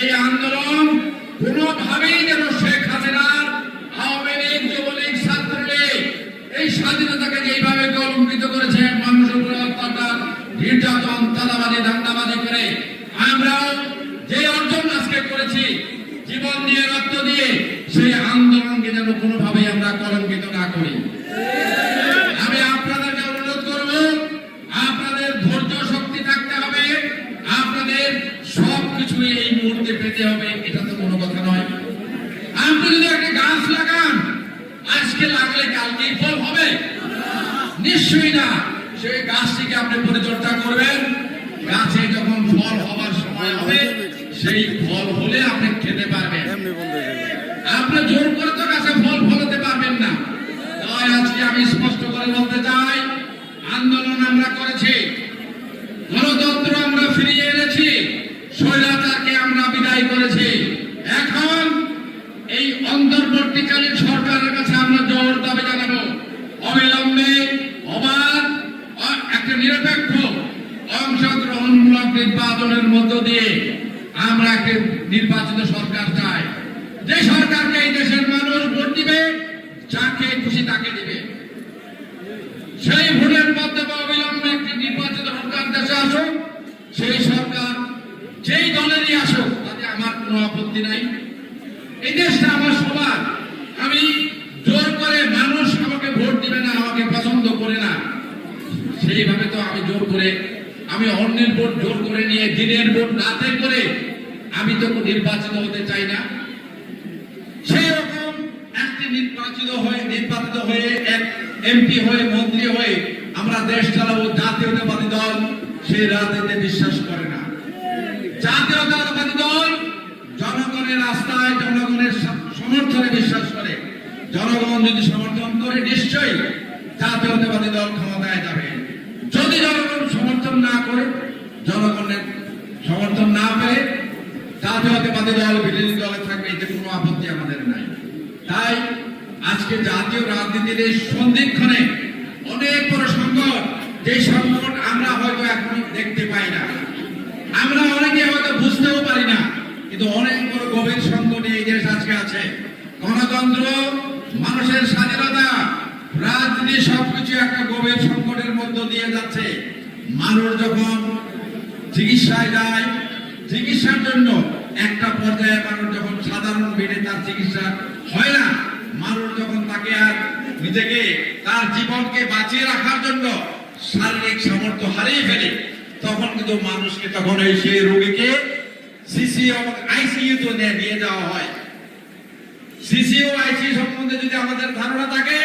এই আন্দোলন কোনোভাবেই যেন শেখ হাসিনার, আওয়ামী লীগ, যুবলীগ, ছাত্রলীগ এই স্বাধীনতাকে যেইভাবে কলঙ্কিত করেছে, মানুষের উপর অত্যাচার, নির্যাতন, চাঁদাবাজি, দাঙ্গাবাজি করে আমরাও যে অর্জন আজকে করেছি জীবন দিয়ে, রক্ত দিয়ে, সেই আন্দোলনকে যেন কোনোভাবেই আমরা কলঙ্কিত না করি। আমি আপনাদেরকে অনুরোধ করব, আপনাদের ধৈর্য শক্তি থাকতে হবে, আপনাদের সবকিছু এই মুহূর্তে পেতে হবে, এটা তো কোনো কথা নয়। আপনি যদি একটা গাছ লাগান, আজকে লাগলে কালকেই ফল হবে? নিশ্চয়ই না। সেই গাছটিকে আপনি পরিচর্যা করবেন, গাছে যখন ফল হবার সময় হবে, সেই ফল হলে আপনি খেতে পারবেন। আপনি জোর করে তো গাছে ফল ফলাতে পারবেন না। তাই আজকে আমি স্পষ্ট করে বলতে চাই, আন্দোলন আমরা করেছি, গণতন্ত্র আমরা ফিরিয়ে এনেছি, স্বৈরাচারকে আমরা বিদায় করেছি। এখন এই অন্তর্বর্তীকালীন সরকারের কাছে আমরা জোর দাবি জানাবো, অবিলম্বে অবাধ একটা নিরপেক্ষ অংশগ্রহণমূলক নির্বাচনের মধ্য দিয়ে আমরা একটা নির্বাচিত সরকার চাই, যে সরকারকে এই দেশের মানুষ ভোট দিবে, যাকে খুশি তাকে দিবে। সেই ভোটের মাধ্যমে অবিলম্বে একটি নির্বাচিত সরকার দেশে আসুক। সেই সরকার যেই দলেরই আসুক, তাতে আমার কোনো আপত্তি নাই। এই দেশটা আমার সবার। আমি জোর করে, মানুষ আমাকে ভোট দিবে না, আমাকে পছন্দ করে না, সেইভাবে তো আমি জোর করে, আমি অন্যের ভোট জোর করে নিয়ে, দিনের ভোট রাতে করে আমি তো নির্বাচিত হতে চাই না। সেই রকম একটি নির্বাচিত হয়ে এক এমপি হয়ে, মন্ত্রী হয়ে আমরা দেশ চালাবো, জাতীয়তাবাদী দল সেই রাজনীতিতে বিশ্বাস করে না। জাতীয়তাবাদী দল জনগণের রাস্তায়, জনগণের সমর্থনে বিশ্বাস করে। জনগণ যদি সমর্থন করে, নিশ্চয়ই জাতীয়তাবাদী দল ক্ষমতায় যাবে। যদি জনগণ সমর্থন না করে, জনগণের সমর্থন না পেলে জাতীয়তাবাদী দল বিরোধী দলে থাকবে, এতে কোনো আপত্তি আমাদের নাই। তাই আজকে জাতীয় রাজনীতির এই সন্ধিক্ষণে অনেক বড় সংকট, যে সংকট আমরা হয়তো এখন দেখতে পাই না, আমরা অনেকে হয়তো বুঝতেও পারি না, কিন্তু অনেক বড় গভীর সংকটে এই দেশ আজকে আছে। গণতন্ত্র, মানুষের স্বাধীনতা, রাজনীতি সবকিছু একটা গভীর সংকটের মধ্য দিয়ে যাচ্ছে। মানুষ যখন চিকিৎসায় যায়, চিকিৎসার জন্য একটা পর্যায়ে মানুষ যখন সাধারণ বেডে তার চিকিৎসা হয় না, মানুষ যখন তাকে আর নিজেকে, তার জীবনকে বাঁচিয়ে রাখার জন্য শারীরিক সামর্থ্য হারিয়ে ফেলে, তখন কিন্তু মানুষকে তখন এই সেই রোগীকে সিসিও এবং আইসিইউ তো নিয়ে যাওয়া হয়। সিসিও আইসিইউ সম্বন্ধে যদি আমাদের ধারণা থাকে,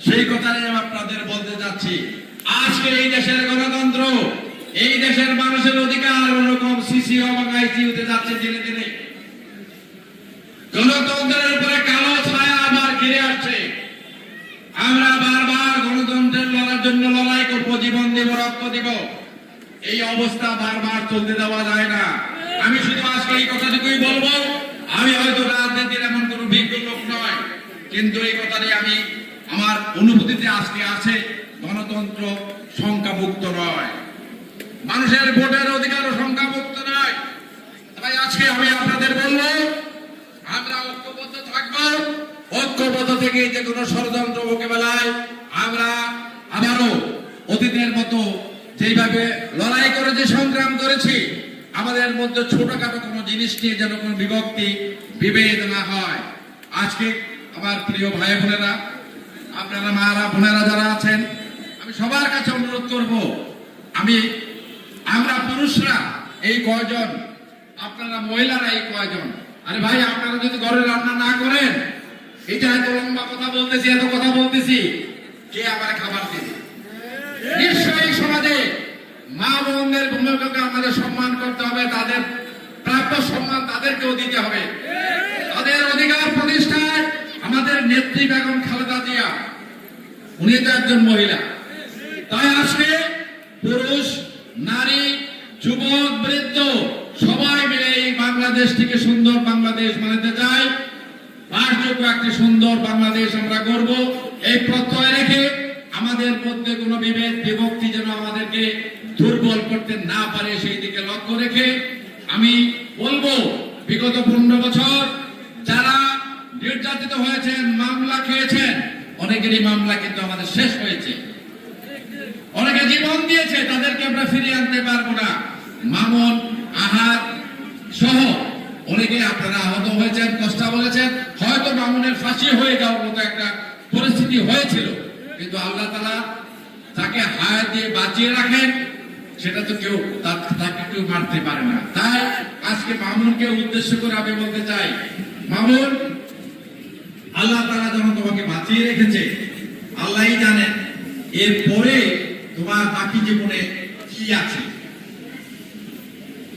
সেই কথাই আমি আপনাদের বলতে যাচ্ছি। আজকে এই দেশের গণতন্ত্র, এই দেশের মানুষের অধিকার ওরকম সিসিও এবং আইসিইউতে যাচ্ছে ধীরে ধীরে। গণতন্ত্রের উপরে কালো ছায়া আবার ঘিরে আসছে। আমরা বারবার গণতন্ত্রের লড়ার জন্য লড়াই করবো, জীবন দিব, রক্ত দিব। এই অবস্থা বারবার চলতে দেওয়া যায় না। আমি শুধু আজকে এই কথাটুকুই বলবো, আমি হয়তো রাজনীতির এমন কোন বিজ্ঞ লোক নয়, কিন্তু এই কথাটি আমি আমার অনুভূতিতে আজকে আছে, গণতন্ত্র সংখ্যামুক্ত নয়, মানুষের ভোটের অধিকারও সংখ্যামুক্ত নয়। তাই আজকে আমি আপনাদের বলবো, আমরা ঐক্যবদ্ধ থাকবো। ঐক্যবদ্ধ থেকে যে কোনো ষড়যন্ত্র মোকাবেলায় আমরা আবারও অতীতের মতো যেভাবে লড়াই করে যে সংগ্রাম করেছি, আমাদের মধ্যে ছোটখাটো কোনো জিনিস নিয়ে যেন কোনো বিভক্তি বিভেদ না হয়। আজকে আমার প্রিয় ভাই বোনেরা, আপনারা মারা বোনেরা যারা আছেন, আমি সবার কাছে অনুরোধ করব, আমরা পুরুষরা এই কয়জন, আপনারা মহিলারা এই কয়জন, আরে ভাই আপনারা যদি ঘরে রান্না না করেন, এটা এত লম্বা কথা বলতেছি, এত কথা বলতেছি, কে আবার খাবার দেবে? নিশ্চয়ই সমাজে মা বোনদের ভূমিকাকে আমাদের সম্মান করতে হবে, তাদের প্রাপ্য সম্মান তাদেরকেও দিতে হবে। তাদের অধিকার প্রতিষ্ঠায় আমাদের নেত্রী বেগম খালেদা জিয়া, উনি তো একজন মহিলা। তাই আজকে পুরুষ, নারী, যুবক, বৃদ্ধ সবাই মিলে এই বাংলাদেশটিকে সুন্দর বাংলাদেশ বানাতে চাই। বাসযোগ্য একটি সুন্দর বাংলাদেশ আমরা গড়ব, এই প্রত্যয় রেখে আমাদের মধ্যে কোনো বিভেদ বিভক্তি যেন আমাদেরকে দুর্বল করতে না পারে, সেই দিকে লক্ষ্য রেখে আমি বলবো, বিগত 15 বছর যারা নির্যাতিত হয়েছেন, মামলা খেয়েছেন, অনেকেরই মামলা কিন্তু আমাদের শেষ হয়েছে, অনেকে জীবন দিয়েছে, তাদেরকে আমরা ফিরিয়ে আনতে পারবো না। মামুন, আহাদ সহ অনেকে আপনারা আহত হয়েছেন, কষ্ট বলেছেন, হয়তো মামুনের ফাঁসি হয়ে যাওয়ার মতো একটা পরিস্থিতি হয়েছিল, কিন্তু আল্লাহ তাআলা তাকে হায়াত দিয়ে বাঁচিয়ে রাখেন, সেটা তো কেউ তাকে কেউ মারতে পারে না। তাই আজকে মামুনকে উদ্দেশ্য করে আমি বলতে চাই, মামুন, আল্লাহ তাআলা যখন তোমাকে বাঁচিয়ে রেখেছে, আল্লাহই জানেন এরপরে তোমার বাকি জীবনে কি আছে।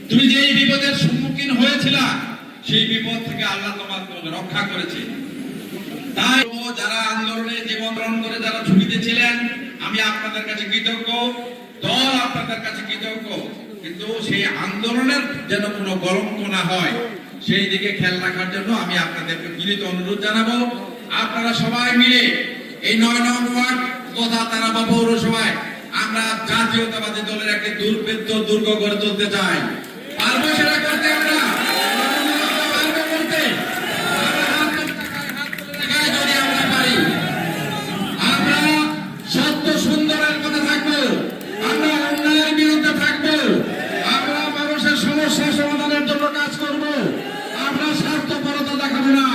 তুমি যে এই বিপদের সম্মুখীন হয়েছিলা, সেই বিপদ থেকে আল্লাহ তোমাকে রক্ষা করেছে। তাই যারা আন্দোলনে জীবন গ্রহণ করে যারা ঝুঁকিতে ছিলেন, আমি আপনাদের কাছে কৃতজ্ঞ, দল আপনাদের কাছে কৃতজ্ঞ, কিন্তু সেই আন্দোলনের যেন কোনো কলঙ্ক না হয়, সেই দিকে খেয়াল রাখার জন্য আমি আপনাদেরকে বিনীত অনুরোধ জানাবো। আপনারা সবাই মিলে এই 9 নং ওয়ার্ড তথা তারাবা পৌরসভায় আমরা জাতীয়তাবাদী দলের একটি দুর্বৃত্ত দুর্গ গড়ে তুলতে চাই। পারবো সেটা করতে? আমরা পারবো করতে? যদি আমরা পারি, আমরা সত্য সুন্দরের কথা থাকবো, আমরা অন্যায়ের বিরুদ্ধে থাকবো, আমরা মানুষের সমস্যা সমাধানের জন্য কাজ করব, আমরা স্বার্থপরতা দেখাবো না,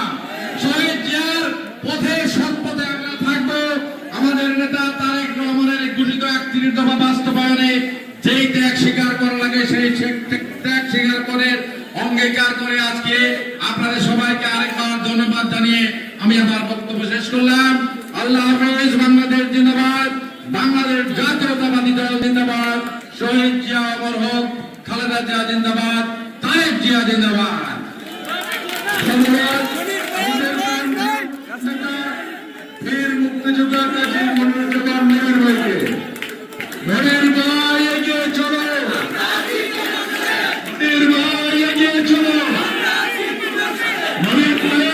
শহীদ জিয়ার পথে সৎ পথে আমরা থাকবো। আমাদের নেতা তারেক রহমানের ঘোষিত 31 দফা বাস্তবায়নে যেই ত্যাগ স্বীকার করা লাগে, সেই ত্যাগ স্বীকার করে অঙ্গীকার করে আজকে আপনাদের সবাইকে আরেকবার ধন্যবাদ জানিয়ে আমি আমার বক্তব্য শেষ করলাম। আল্লাহ হাফেজ। বাংলাদেশ জিন্দাবাদ, বাংলাদেশ জাতীয়তাবাদী দল জিন্দাবাদ, শহীদ জিয়া অমর হোক, খালেদা জিয়া জিন্দাবাদ, তারেক জিয়া জিন্দাবাদ। ধন্যবাদ। বীর মুক্তিযোদ্ধা কাজী মনিরুজ্জামান মনির ভাইকে। মনির ভাই এগিয়ে চলো, মনির ভাই এগিয়ে চলো, মনির ভাই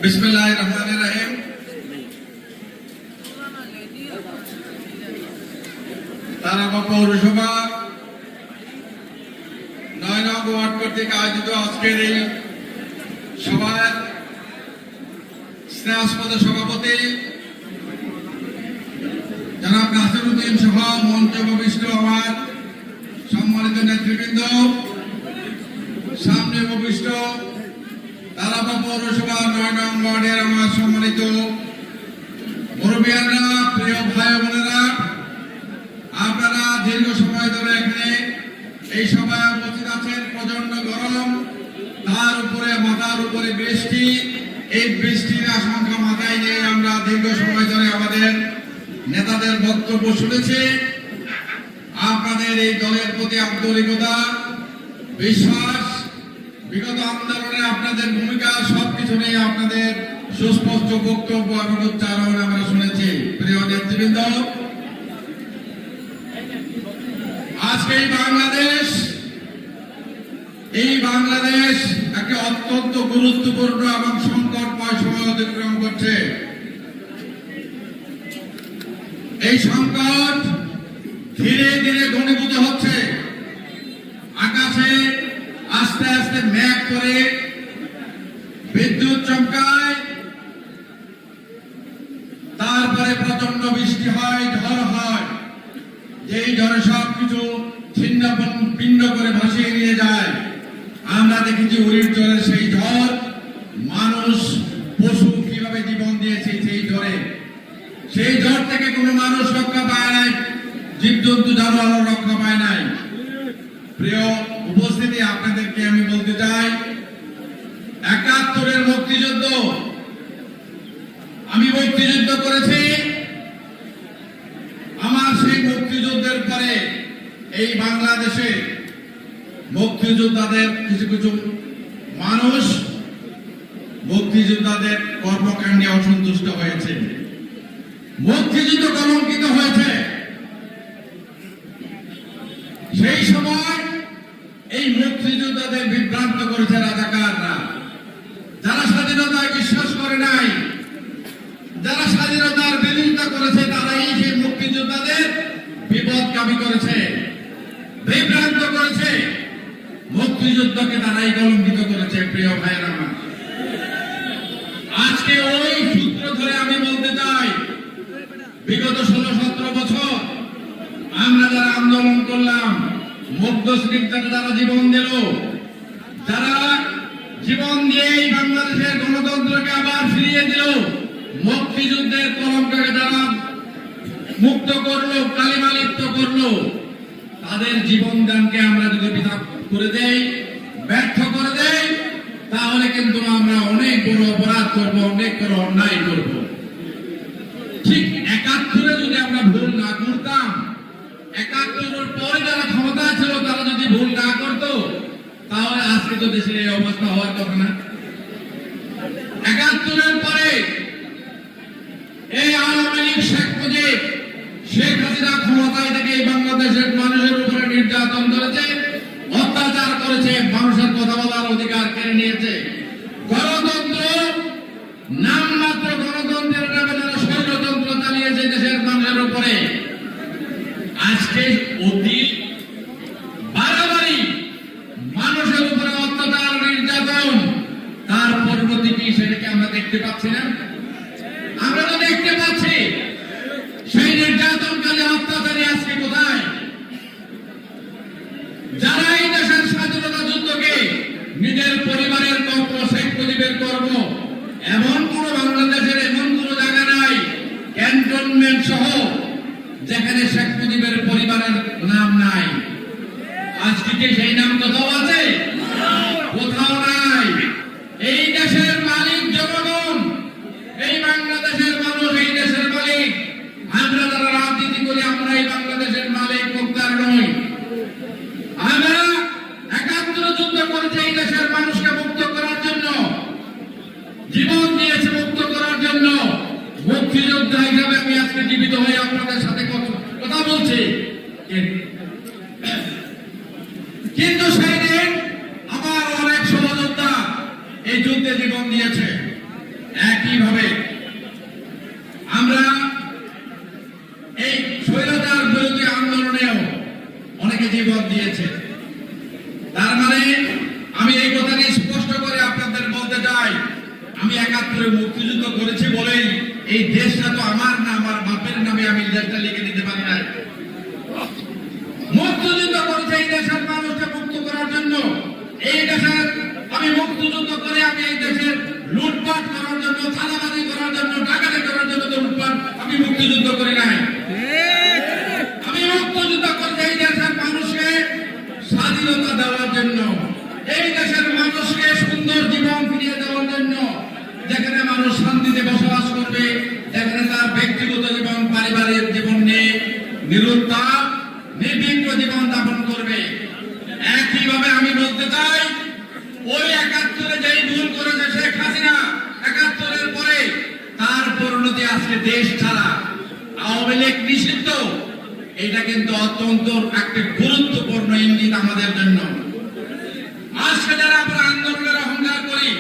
বিসমিল্লাহির রহমানির রহিম। তারাবা পৌরসভা 9 নং ওয়ার্ড কর্তৃক আয়োজিত আজকের এই সভার স্নেহাস্পদ সভাপতি জনাব নাসিরউদ্দিন সহ মঞ্চে উপবিষ্ট আমার সম্মানিত নেতৃবৃন্দ, সামনে উপবিষ্ট তারাবা পৌরসভা 9 নং ওয়ার্ডের আমার সম্মানিত মুরব্বিয়ানরা, প্রিয় ভাই বোনেরা, আপনারা দীর্ঘ সময় ধরে এখানে এই সভায় উপস্থিত আছেন। প্রচন্ড গরম, তার উপরে মাথার উপরে বৃষ্টি। এই বৃষ্টির আশঙ্কা মাথায় নিয়ে আমরা দীর্ঘ সময় ধরে আমাদের নেতাদের বক্তব্য শুনেছি। আপনাদের এই দলের প্রতি আন্তরিকতা, বিশ্বাস, বিগত আন্দোলনে আপনাদের ভূমিকা সবকিছু নিয়ে আপনাদের সুস্পষ্ট বক্তব্য এবং উচ্চারণ আমরা শুনেছি। প্রিয় নেতৃবৃন্দ, আজকে এই বাংলাদেশ একটা অত্যন্ত গুরুত্বপূর্ণ এবং সংকটময় সময় অতিক্রম করছে। এই সংকট ধীরে ধীরে ঘনীভূত হচ্ছে। আকাশে আস্তে আস্তে মেঘ করে বিদ্যুৎ চমকায়, তারপরে প্রচন্ড বৃষ্টি হয়, ঝড় হয়। যেই ঝড়ে সবকিছু ছিন্ন ভিন্ন করে ভাসিয়ে নিয়ে যায়। আমরা দেখেছি উড়ির ঝড়ে সেই ঝড়, মানুষ পশু কিভাবে জীবন দিয়েছে সেই ঝড়ে। সেই ঝড় থেকে কোনো মানুষ রক্ষা পায় নাই, জীবজন্তু জানোয়ার রক্ষা পায় নাই। প্রিয় উপস্থিতি, আপনাদেরকে আমি বলতে চাই, ৭১-এর মুক্তিযুদ্ধ, আমি মুক্তিযুদ্ধ করেছি। আমার সেই মুক্তিযুদ্ধের পরে এই বাংলাদেশে মুক্তিযোদ্ধাদের কিছু কিছু মানুষ মুক্তিযোদ্ধাদের কর্মকাণ্ডে অসন্তুষ্ট হয়েছে, মুক্তিযুদ্ধ কলঙ্কিত হয়েছে। সেই সময় এই মুক্তিযোদ্ধাদের বিভ্রান্ত করেছে রাজাকাররা, যারা স্বাধীনতায় বিশ্বাস করে নাই, যারা স্বাধীনতার বিরোধিতা করেছে, তারাই সেই মুক্তিযোদ্ধাদের বিপদগামী করেছে, বিভ্রান্ত করেছে। মুক্তিযুদ্ধকে তারাই কলঙ্কিত করেছে। প্রিয় ভাইয়েরা, আজকে ওই সূত্র ধরে আমি বলতে চাই, বিগত 16-17 বছর আমরা যারা আন্দোলন করলাম, মুগ্ধ স্নিগ্ধতা যারা জীবন দিল, যারা জীবন দিয়ে এই বাংলাদেশের গণতন্ত্রকে আবার ফিরিয়ে দিল, মুক্তিযুদ্ধের কলঙ্ককে যারা মুক্ত করলো, কালিমা লিপ্ত করলো, তাদের জীবন দানকে আমরা যদি বিধান করে দেই, ব্যর্থ করে দেই, তাহলে কিন্তু আমরা অনেক বড় অপরাধ করব, অনেক বড় অন্যায় করব। ঠিক ৭১-এ যদি আমরা ভুল না করতাম, ৭১-এর পরে যারা ক্ষমতা ছিল তারা যদি ভুল না করতো, তাহলে আজকে তো দেশের এই অবস্থা হওয়ার কথা না। ৭১-এর পরে এই আওয়ামী লীগ, শেখ মুজিব, শেখ হাসিনা ক্ষমতায় থেকে এই বাংলাদেশের মানুষের উপরে নির্যাতন করেছে, অত্যাচার করেছে, মানুষের কথা বলার অধিকার কেড়ে নিয়েছে। গণতন্ত্র, নামমাত্র গণতন্ত্রের নামে যারা স্বৈরতন্ত্র চালিয়েছে দেশের মানুষের উপরে, আজকে অতি বাড়াবাড়ি মানুষের উপরে অত্যাচার, নির্যাতন, তার পরিণতি কি সেটাকে আমরা দেখতে পাচ্ছি না? আমরা তো দেখতে পাচ্ছি। সেই নির্যাতনকারী, অত্যাচারী আজকে কোথায়? যারা এই দেশের স্বাধীনতা যুদ্ধকে নিজের পরিবারের কর্ম, শেখ মুজিবের কর্ম, এমন কোন বাংলাদেশের এমন কোন জায়গা নাই, ক্যান্টনমেন্ট সহ, যেখানে শেখ মুজিবের পরিবারের নাম নাই। আজকে কি সেই নাম কোথাও আছে? কোথাও নাই। এই দেশের মালিক জনগণ, এই বাংলাদেশের মানুষ, এই দেশের মালিক। আমরা যারা রাজনীতি করি, আমরা এই বাংলাদেশের মালিক, মুক্তার নই। আমরা ৭১ যুদ্ধ করেছি এই দেশের মানুষকে মুক্ত করার জন্য, জীবন দিয়েছে মুক্ত করার জন্য। মুক্তিযোদ্ধা হিসাবে আমি আজকে জীবিত হয়ে আপনাদের সাথে কথা বলছি। কিন্তু সেই দিন আমার অনেক সহযোদ্ধা এই যুদ্ধে জীবন দিয়েছে। একইভাবে আমরা এই স্বৈরাচার বিরোধী আন্দোলনেও অনেকে জীবন দিয়েছে। তার মানে আমি এই কথাটি স্পষ্ট করে আপনাদের বলতে চাই, আমি ৭১-এ মুক্তিযুদ্ধ করেছি বলেই এই দেশটা তো আমার না, আমার বাপের নামে আমি দেশটা লিখে দিতে পারি না। মুক্তিযুদ্ধ করেছে এই দেশের মানুষকে মুক্ত করার জন্য। এই দেশের আমি মুক্তিযুদ্ধ করে আমি এই দেশের লুটপাট করার জন্য, চাঁদাবাজি করার জন্য, ডাকাতি করার জন্য তো লুটপাট আমি মুক্তিযুদ্ধ করি স্বাধীনতা দেওয়ার জন্য, এই দেশের মানুষকে সুন্দর জীবন ফিরিয়ে দেওয়ার জন্য, যেখানে মানুষ শান্তিতে বসবাস করবে, যেখানে তার ব্যক্তিগত জীবন, পারিবারিক জীবন নিয়ে নিরুত্তাপ নির্বিঘ্ন জীবন যাপন করবে। একইভাবে আমি বলতে চাই, ওই ৭১-এ যেই ভুল করেছে শেখ হাসিনা, ৭১-এর পরে তার পরিণতি আজকে দেশ ছাড়া, আওয়ামী লীগ নিষিদ্ধ, এটা কিন্তু অত্যন্ত একটা গুরুত্বপূর্ণ ইঙ্গিত আমাদের জন্য। আজকে যারা আমরা আন্দোলনের অহংকার করি,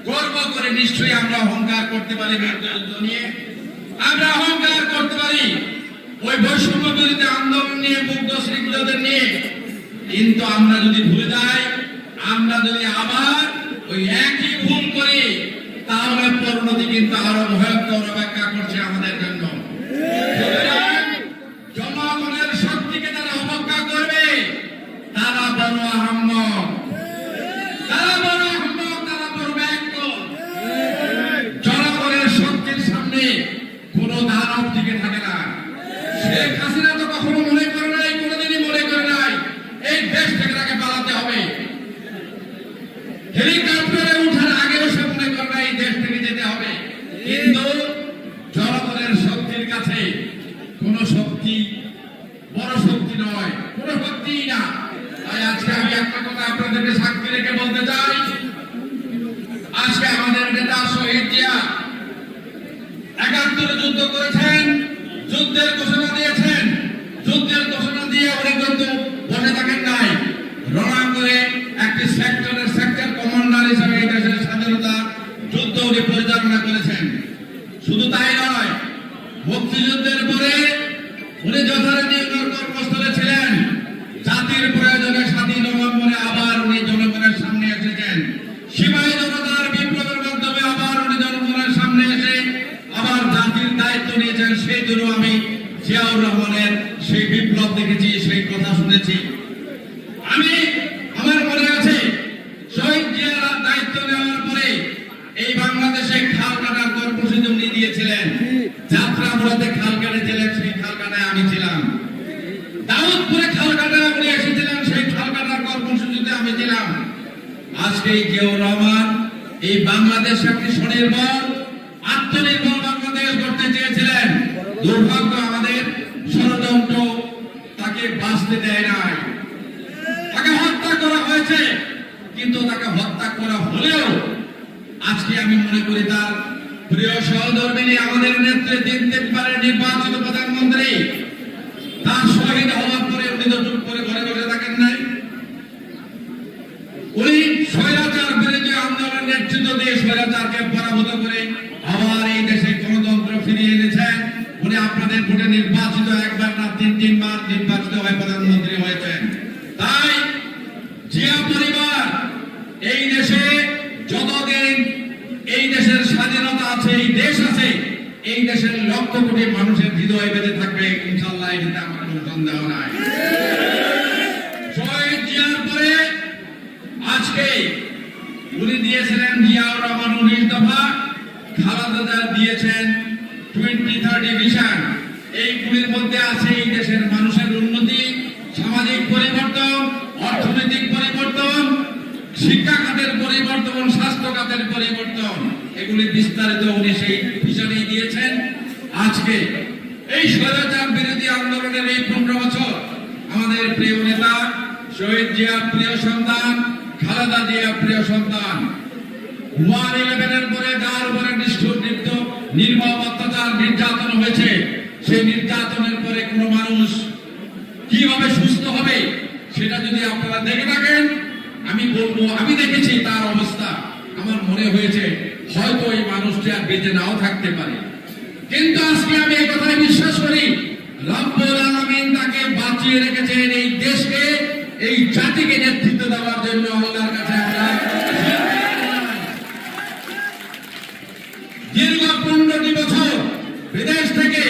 গর্ব করে, নিশ্চয়ই আমরা অহংকার করতে পারি মুক্তিযুদ্ধ নিয়ে, আমরা অহংকার করতে পারি ওই বৈষম্য বিরোধী আন্দোলন নিয়ে, মুগ্ধ শৃঙ্খলাদের নিয়ে, কিন্তু আমরা যদি ভুলে যাই, আমরা যদি আবার ওই একই ভুল করি, তাহলে পরিণতি কিন্তু আরো ভয়ঙ্কর অপেক্ষা করছে আমাদের জন্য। জনগণের শক্তিকে যারা অবজ্ঞা করবে, তারা বড় আহম্মক, তারা বড় আহম্মক, তারা বড় ব্যঙ্গ। জনগণের শক্তির সামনে কোন দানব টিকে থাকে না। শেখ হাসিনা তো কখনো মনে করে নাই, কোনোদিনই মনে করে নাই এই দেশ থেকে তাকে পালাতে হবে। হেলিকপ্টারে উঠার আগেও সে মনে করে নাই এই দেশ থেকে যেতে হবে। কিন্তু জনগণের শক্তির কাছে কোন শক্তি বড় শক্তি নয়, কোন শক্তিই না। তাই আজকে আমি একটা কথা আপনাদেরকে সাক্ষী রেখে বলতে চাই, আজকে আমাদের নেতা শহীদ জিয়া ৭১-এ যুদ্ধ করেছেন, যুদ্ধের ঘোষণা দিয়েছেন, যুদ্ধের ঘোষণা দিয়ে উনি কিন্তু বসে থাকেন নাই, রণাঙ্গনে একটি সেক্টরের সেক্টর কমান্ডার হিসেবে এই দেশের স্বাধীনতা যুদ্ধ উনি পরিচালনা করেছেন। শুধু তাই নয়, মুক্তিযুদ্ধের পরে উনি যথারীতি কর্মস্থলে ছিলেন, জাতির প্রয়োজনে স্বাধীন অবলম্বনে আবার উনি জনগণের সামনে এসেছেন। সিপাহী জনতার বিপ্লবের মাধ্যমে আবার উনি জনগণের সামনে এসে আবার জাতির দায়িত্ব নিয়েছেন। সেই জন্য আমি জিয়াউর রহমানের সেই বিপ্লব দেখেছি, সেই কথা শুনেছি। আমার মনে আছে শহীদ জিয়ার দায়িত্ব নেওয়ার পরে এই বাংলাদেশে খাল কাটার কর্মসূচি উনি দিয়েছিলেন। যাত্রামূলতে খাল কেটেছিলেন, সেই খাল কাটায় আমি ছিলাম। দাউদপুরে খাল কাটায় উনি এসেছিলেন, সেই খাল কাটার কর্মসূচিতে আমি ছিলাম। আজকে জিয়াউর রহমান এই বাংলাদেশ একটি স্বনির্ভর, আত্মনির্ভর বাংলাদেশ করতে চেয়েছিলেন। দুর্ভাগ্য, আমাদের ষড়যন্ত্র তাকে বাঁচতে দেয় নাই। তাকে হত্যা করা হয়েছে, কিন্তু তাকে হত্যা করা হলেও আজকে আমি মনে করি তার প্রিয় সহধর্মিনী, আমাদের নেতৃত্বে ৩ বারের নির্বাচিত প্রধানমন্ত্রী, তার শহীদ হওয়ার পরে উনি তো চুপ করে ঘরে বসে থাকেন নাই। উনি স্বৈরাচার বিরোধী আন্দোলনের নেতৃত্ব দিয়ে স্বৈরাচারকে পরাভূত করে আবার এই দেশে গণতন্ত্র ফিরিয়ে এনেছেন। উনি আপনাদের ভোটে নির্বাচিত, একবার না ৩ বার নির্বাচিত হয়ে প্রধানমন্ত্রী হয়েছেন। তাই জিয়া পরিবার এই দেশে যতদিন এই দেশের স্বাধীনতা আছে, এই দেশ আছে, এই দেশের লক্ষ কোটি মানুষের হৃদয়ে বেঁধে থাকবে ইনশাআল্লাহ, এটাতে আমার কোনো সন্দেহ নাই। শহীদ জিয়ার পরে আজকে উনি দিয়েছিলেন জিয়াউর রহমান ১৯ দফা, খালেদা দিয়েছেন 2030 ভিশন। এইগুলির মধ্যে আছে এই দেশের মানুষের উন্নতি, সামাজিক পরিবর্তন, অর্থনৈতিক পরিবর্তন, শিক্ষা খাতের পরিবর্তন, স্বাস্থ্য খাতের পরিবর্তন, এগুলি বিস্তারিত উনি সেই ভিশনেই দিয়েছেন। আজকে এই স্বৈরাচার বিরোধী আন্দোলনের এই 15 বছর আমাদের প্রিয় নেতা শহীদ জিয়ার প্রিয় সন্তান, খালেদা জিয়ার প্রিয় সন্তান, 1/11-এর পরে যার উপরে নিষ্ঠুর নির্মম অত্যাচার নির্যাতন হয়েছে, সেই নির্যাতনের পরে কোন মানুষ কিভাবে সুস্থ হবে সেটা যদি আপনারা দেখে থাকেন, আমি বলবো, আমি দেখেছি তার অবস্থা, আমার মনে হয়েছে হয়তো এই মানুষটি আর বেঁচে নাও থাকতে পারে। কিন্তু আজকে আমি এই কথায় বিশ্বাস করি, রব্বুল আলামিন তাকে বাঁচিয়ে রেখেছেন এই দেশকে, এই জাতিকে নেতৃত্ব দেওয়ার জন্য। আল্লাহর কাছে আমরা দীর্ঘ 15টি বছর বিদেশ থেকে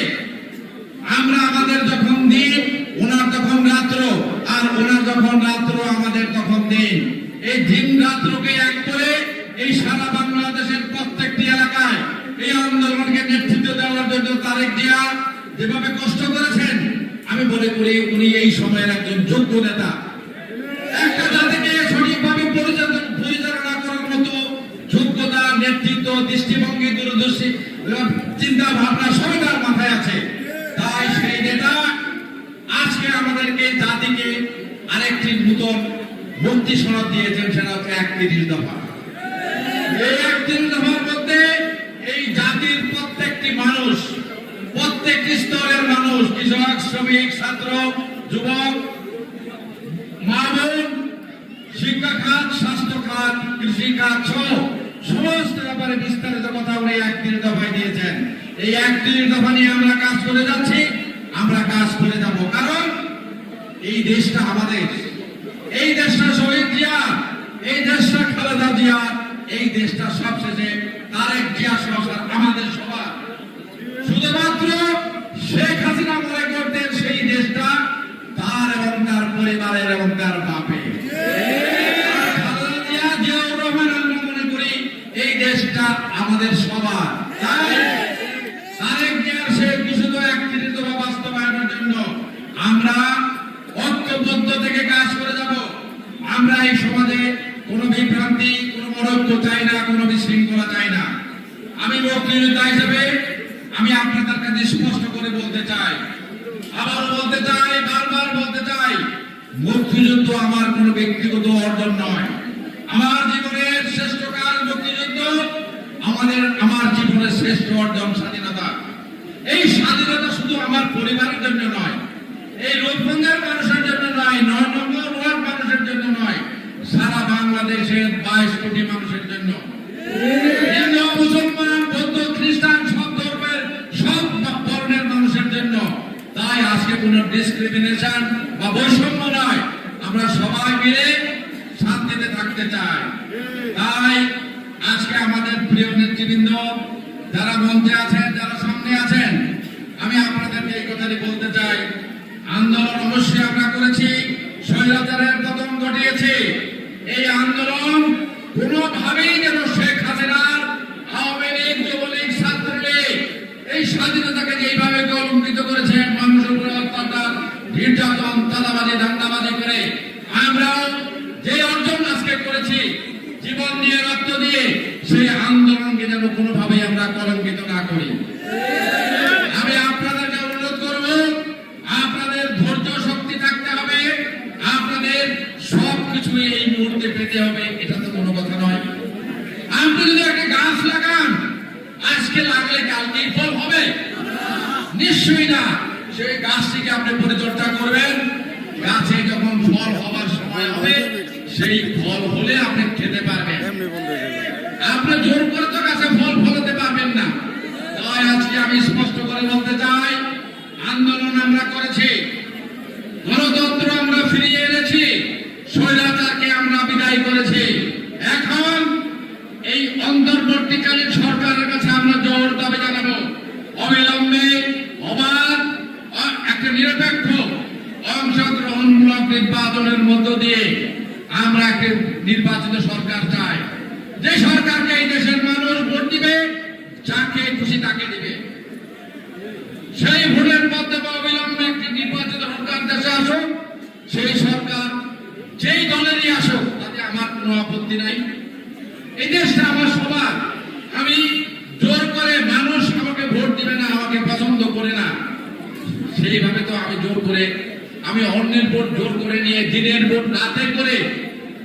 আমরা, আমাদের যখন দিন ওনার তখন রাত্র, আর ওনার যখন রাত্র আমাদের তখন দিন, এই দিন রাত্রকে এক করে এই সারা বাংলাদেশের প্রত্যেকটি এলাকায় এই আন্দোলনকে নেতৃত্ব দেওয়ার জন্য তারেক জিয়া যেভাবে কষ্ট করেছেন, আমি মনে করি উনি এই সময়ের একজন যোগ্য নেতা। একটা চিন্তা ভাবনা সবই তার মাথায় আছে। তাই সেই নেতা আজকে আমাদেরকে জাতিকে আরেকটি নতুন মুক্তি সনদ দিয়েছেন, সেটা হচ্ছে 31 দফা। এই 31 দফার মধ্যে এই জাতির প্রত্যেকটি মানুষ, প্রত্যেকটি স্তরের মানুষ, কৃষক, শ্রমিক, ছাত্র, যুবক, মা বোন, শিক্ষা খাত, স্বাস্থ্য খাত, কৃষি খাত সহ সমস্ত ব্যাপারে বিস্তারিত কথা বলে 31 দফায় দিয়েছেন। এই 31 দফা নিয়ে আমরা কাজ করে যাচ্ছি, আমরা কাজ করে যাব। কারণ এই দেশটা আমাদের, এই দেশটা শহীদ জিয়া, এই দেশটা খালেদা জিয়া, এই দেশটা সবশেষে তারেক জিয়া সরকার আমাদের সবার। শুধুমাত্র শেখ হাসিনা মনে করতেন সেই দেশটা তার এবং তার পরিবারের এবং তার বাপের। খালেদা জিয়া, জিয়াউর রহমান, আমরা মনে করি এই দেশটা আমাদের সবার। তাই তারেক জিয়ার সেই ঘোষিত 31 দফা বাস্তবায়নের জন্য আমরা ঐক্যবদ্ধ থেকে কাজ করে যাব। আমরা এই সমাজে কোনো বিভ্রান্তি, কোনো মরক্য চাই না, কোনো বিশৃঙ্খলা চাই না। আমি মুক্তিযোদ্ধা হিসেবে আমি আপনাদের কাছে স্পষ্ট করে বলতে চাই, আবার বলতে চাই, বারবার বলতে চাই, মুক্তিযুদ্ধ আমার কোনো ব্যক্তিগত অর্জন নয়। আমার জীবনের শ্রেষ্ঠ কাজ মুক্তিযুদ্ধ, আমার জীবনের শ্রেষ্ঠ অর্জন স্বাধীনতা। এই স্বাধীনতা শুধু আমার পরিবারের জন্য নয়, এই রূপগঞ্জের মানুষের জন্য নয়, 9 নম্বর ওয়ার্ড মানুষের জন্য নয়, সারা বাংলাদেশের 22 কোটি মানুষের জন্য। হিন্দু, মুসলমান, বৌদ্ধ, খ্রিস্টান, সব ধর্মের, সব বর্ণের মানুষের জন্য। তাই আজকে কোনো ডিসক্রিমিনেশন বা বৈষম্য নয়, আমরা সবাই মিলে শান্তিতে থাকতে চাই। তাই আজকে আমাদের প্রিয় নেতৃবৃন্দ যারা মঞ্চে আছেন, যারা সামনে আছেন, আমি আপনাদেরকে এই কথাটি বলতে চাই, আন্দোলন অবশ্যই আমরা করেছি, স্বৈরাচারের পতন ঘটিয়েছি। এই আন্দোলন কোনোভাবেই যেন শেখ হাসিনার, আওয়ামী লীগ, যুবলীগ, ছাত্রলীগ এই স্বাধীনতাকে যেইভাবে কলঙ্কিত করেছেন, মানুষের উপরে অত্যাচার, নির্যাতন, চাঁদাবাজি, দাঙ্গাবাজি করে আমরাও যে অর্জন আজকে করেছি জীবন দিয়ে, রক্ত দিয়ে, সেই আন্দোলনকে যেন কোনোভাবেই আমরা কলঙ্কিত না করি। আমি আপনাদেরকে অনুরোধ করব, আপনাদের ধৈর্য শক্তি থাকতে হবে, আপনাদের সবকিছুই এই মুহূর্তে পেতে হবে, এটা তো কোনো কথা নয়। আপনি যদি একটা গাছ লাগান, আজকে লাগলে কালকেই ফল হবে? নিশ্চয়ই না। সেই গাছটিকে আপনি পরিচর্যা করবেন, গাছে যখন ফল হবার সময় হবে, সেই ফল হলে আপনি খেতে পারবেন। আপনি জোর করে তো গাছে ফল ফলাতে পারবেন না। তাই আজকে আমি স্পষ্ট করে বলতে চাই, আন্দোলন আমরা করেছি, গণতন্ত্র আমরা ফিরিয়ে এনেছি, স্বৈরাচারকে আমরা বিদায় করেছি। এখন এই অন্তর্বর্তীকালীন সরকারের কাছে আমরা জোর দাবি জানাবো, অবিলম্বে অবাধ, একটা নিরপেক্ষ, অংশগ্রহণমূলক নির্বাচনের মধ্য দিয়ে আমরা একটা নির্বাচিত সরকার চাই, যে সরকারকে এই দেশের মানুষ ভোট দিবে, যাকে খুশি তাকে দিবে। সেই ভোটের মাধ্যমে অবিলম্বে একটি নির্বাচিত সরকার দেশে আসুক। সেই সরকার যেই দলেরই আসুক, তাতে আমার কোনো আপত্তি নাই। এই দেশটা আমার সবার। আমি জোর করে, মানুষ আমাকে ভোট দিবে না, আমাকে পছন্দ করে না, সেইভাবে তো আমি জোর করে, আমি অন্যের ভোট জোর করে নিয়ে, দিনের ভোট রাতে করে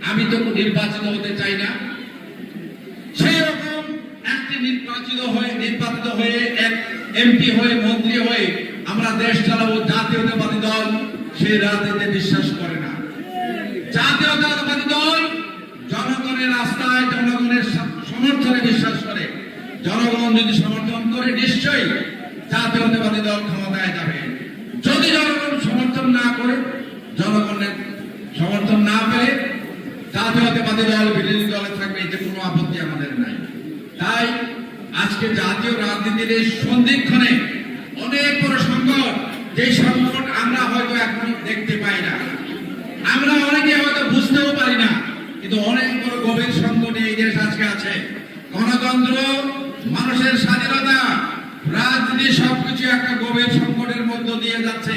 আমি তো নির্বাচিত হতে চাই না। সেই রকম একটি নির্বাচিত হয়ে এক এমপি হয়ে, মন্ত্রী হয়ে আমরা দেশ চালাবো, জাতীয়তাবাদী দল সেই রাজনীতিতে বিশ্বাস করে না। জাতীয়তাবাদী দল জনগণের রাস্তায়, জনগণের সমর্থনে বিশ্বাস করে। জনগণ যদি সমর্থন করে, নিশ্চয়ই জাতীয়তাবাদী দল ক্ষমতায় যাবে। যদি জনগণ সমর্থন না করে, জনগণের সমর্থন না পেলে জাতীয়তাবাদী দল বিরোধী দলে থাকবে, এতে কোনো আপত্তি আমাদের নাই। তাই আজকে জাতীয় রাজনীতির এই সন্ধিক্ষণে অনেক বড় সংকট, যে সংকট আমরা হয়তো এখন দেখতে পাই না, আমরা অনেকে হয়তো বুঝতেও পারি না, কিন্তু অনেক বড় গভীর সংকটে এই দেশ আজকে আছে। গণতন্ত্র, মানুষের স্বাধীনতা, রাজনীতি সবকিছু একটা গভীর সংকটের মধ্য দিয়ে যাচ্ছে।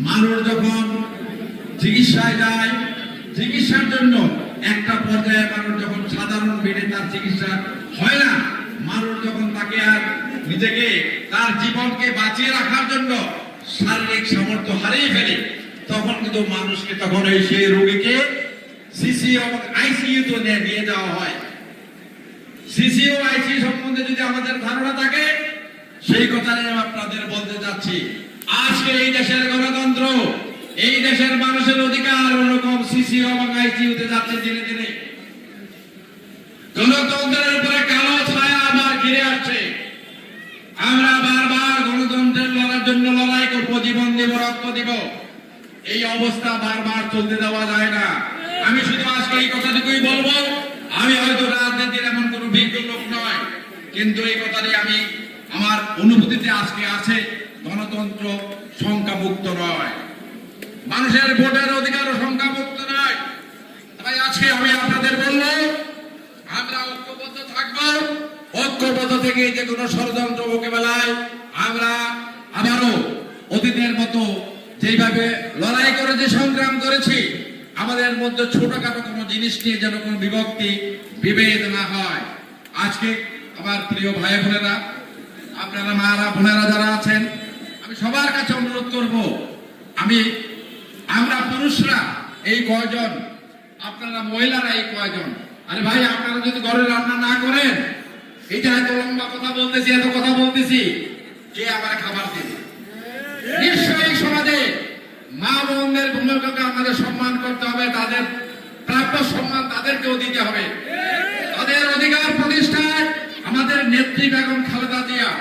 মানুষ যখন চিকিৎসায় যায়, চিকিৎসার জন্য একটা পর্যায়ে মানুষ যখন সাধারণ বেডে তার চিকিৎসা হয় না, মানুষ যখন তাকে আর নিজেকে তার জীবনকে বাঁচিয়ে রাখার জন্য শারীরিক সামর্থ্য হারিয়ে ফেলে, তখন কিন্তু মানুষকে তখন এই সেই রোগীকে সিসিও এবং আইসিইউ তে নিয়ে যাওয়া হয়। সিসিও আইসিইউ সম্বন্ধে যদি আমাদের ধারণা থাকে, সেই কথাই আমি আপনাদের বলতে যাচ্ছি। আজকে এই দেশের গণতন্ত্র, এই দেশের মানুষের অধিকার ওরকম সিসিও এবং আইসিইউ তে যাচ্ছে দিনে দিনে। গণতন্ত্রের উপরে কালো ছায়া আবার ঘিরে আসছে। আমরা বারবার গণতন্ত্রের লড়ার জন্য লড়াই করব, জীবন দেব, রক্ত দেব। এই অবস্থা বারবার চলতে দেওয়া যায় না। আমি শুধু আজকে এই কথাটুকুই বলবো, আমি হয়তো রাজনীতির এমন কোনো বিজ্ঞ লোক নয়, কিন্তু এই কথাটি আমি আমার অনুভূতিতে আজকে আছে, গণতন্ত্র সংখ্যামুক্ত নয়, মানুষের ভোটের অধিকারও সংখ্যামুক্ত নয়। তাই আজকে আমি আপনাদের বলবো, আমরা ঐক্যবদ্ধ থাকবো। ঐক্যবদ্ধ থেকে যে কোনো ষড়যন্ত্র মোকাবেলায় আমরা আবারও অতীতের মতো যেভাবে লড়াই করে যে সংগ্রাম করেছি, আমাদের মধ্যে ছোটখাটো কোনো জিনিস নিয়ে যেন কোনো বিভক্তি বিভেদ না হয়। আজকে আমার প্রিয় ভাই বোনেরা, আপনারা মারা বোনেরা যারা আছেন, আমি সবার কাছে অনুরোধ করব, আমরা পুরুষরা এই কয়জন, আপনারা মহিলারা এই কয়জন, আরে ভাই আপনারা যদি ঘরে রান্না না করেন, এটা এত লম্বা কথা বলতেছি, এত কথা বলতেছি, কে আমার খাবার দেবে? নিশ্চয়ই সমাজে মা বোনদের ভূমিকাকে আমাদের সম্মান করতে হবে, তাদের প্রাপ্য সম্মান তাদেরকেও দিতে হবে। তাদের অধিকার প্রতিষ্ঠায় আমাদের নেত্রী বেগম খালেদা জিয়া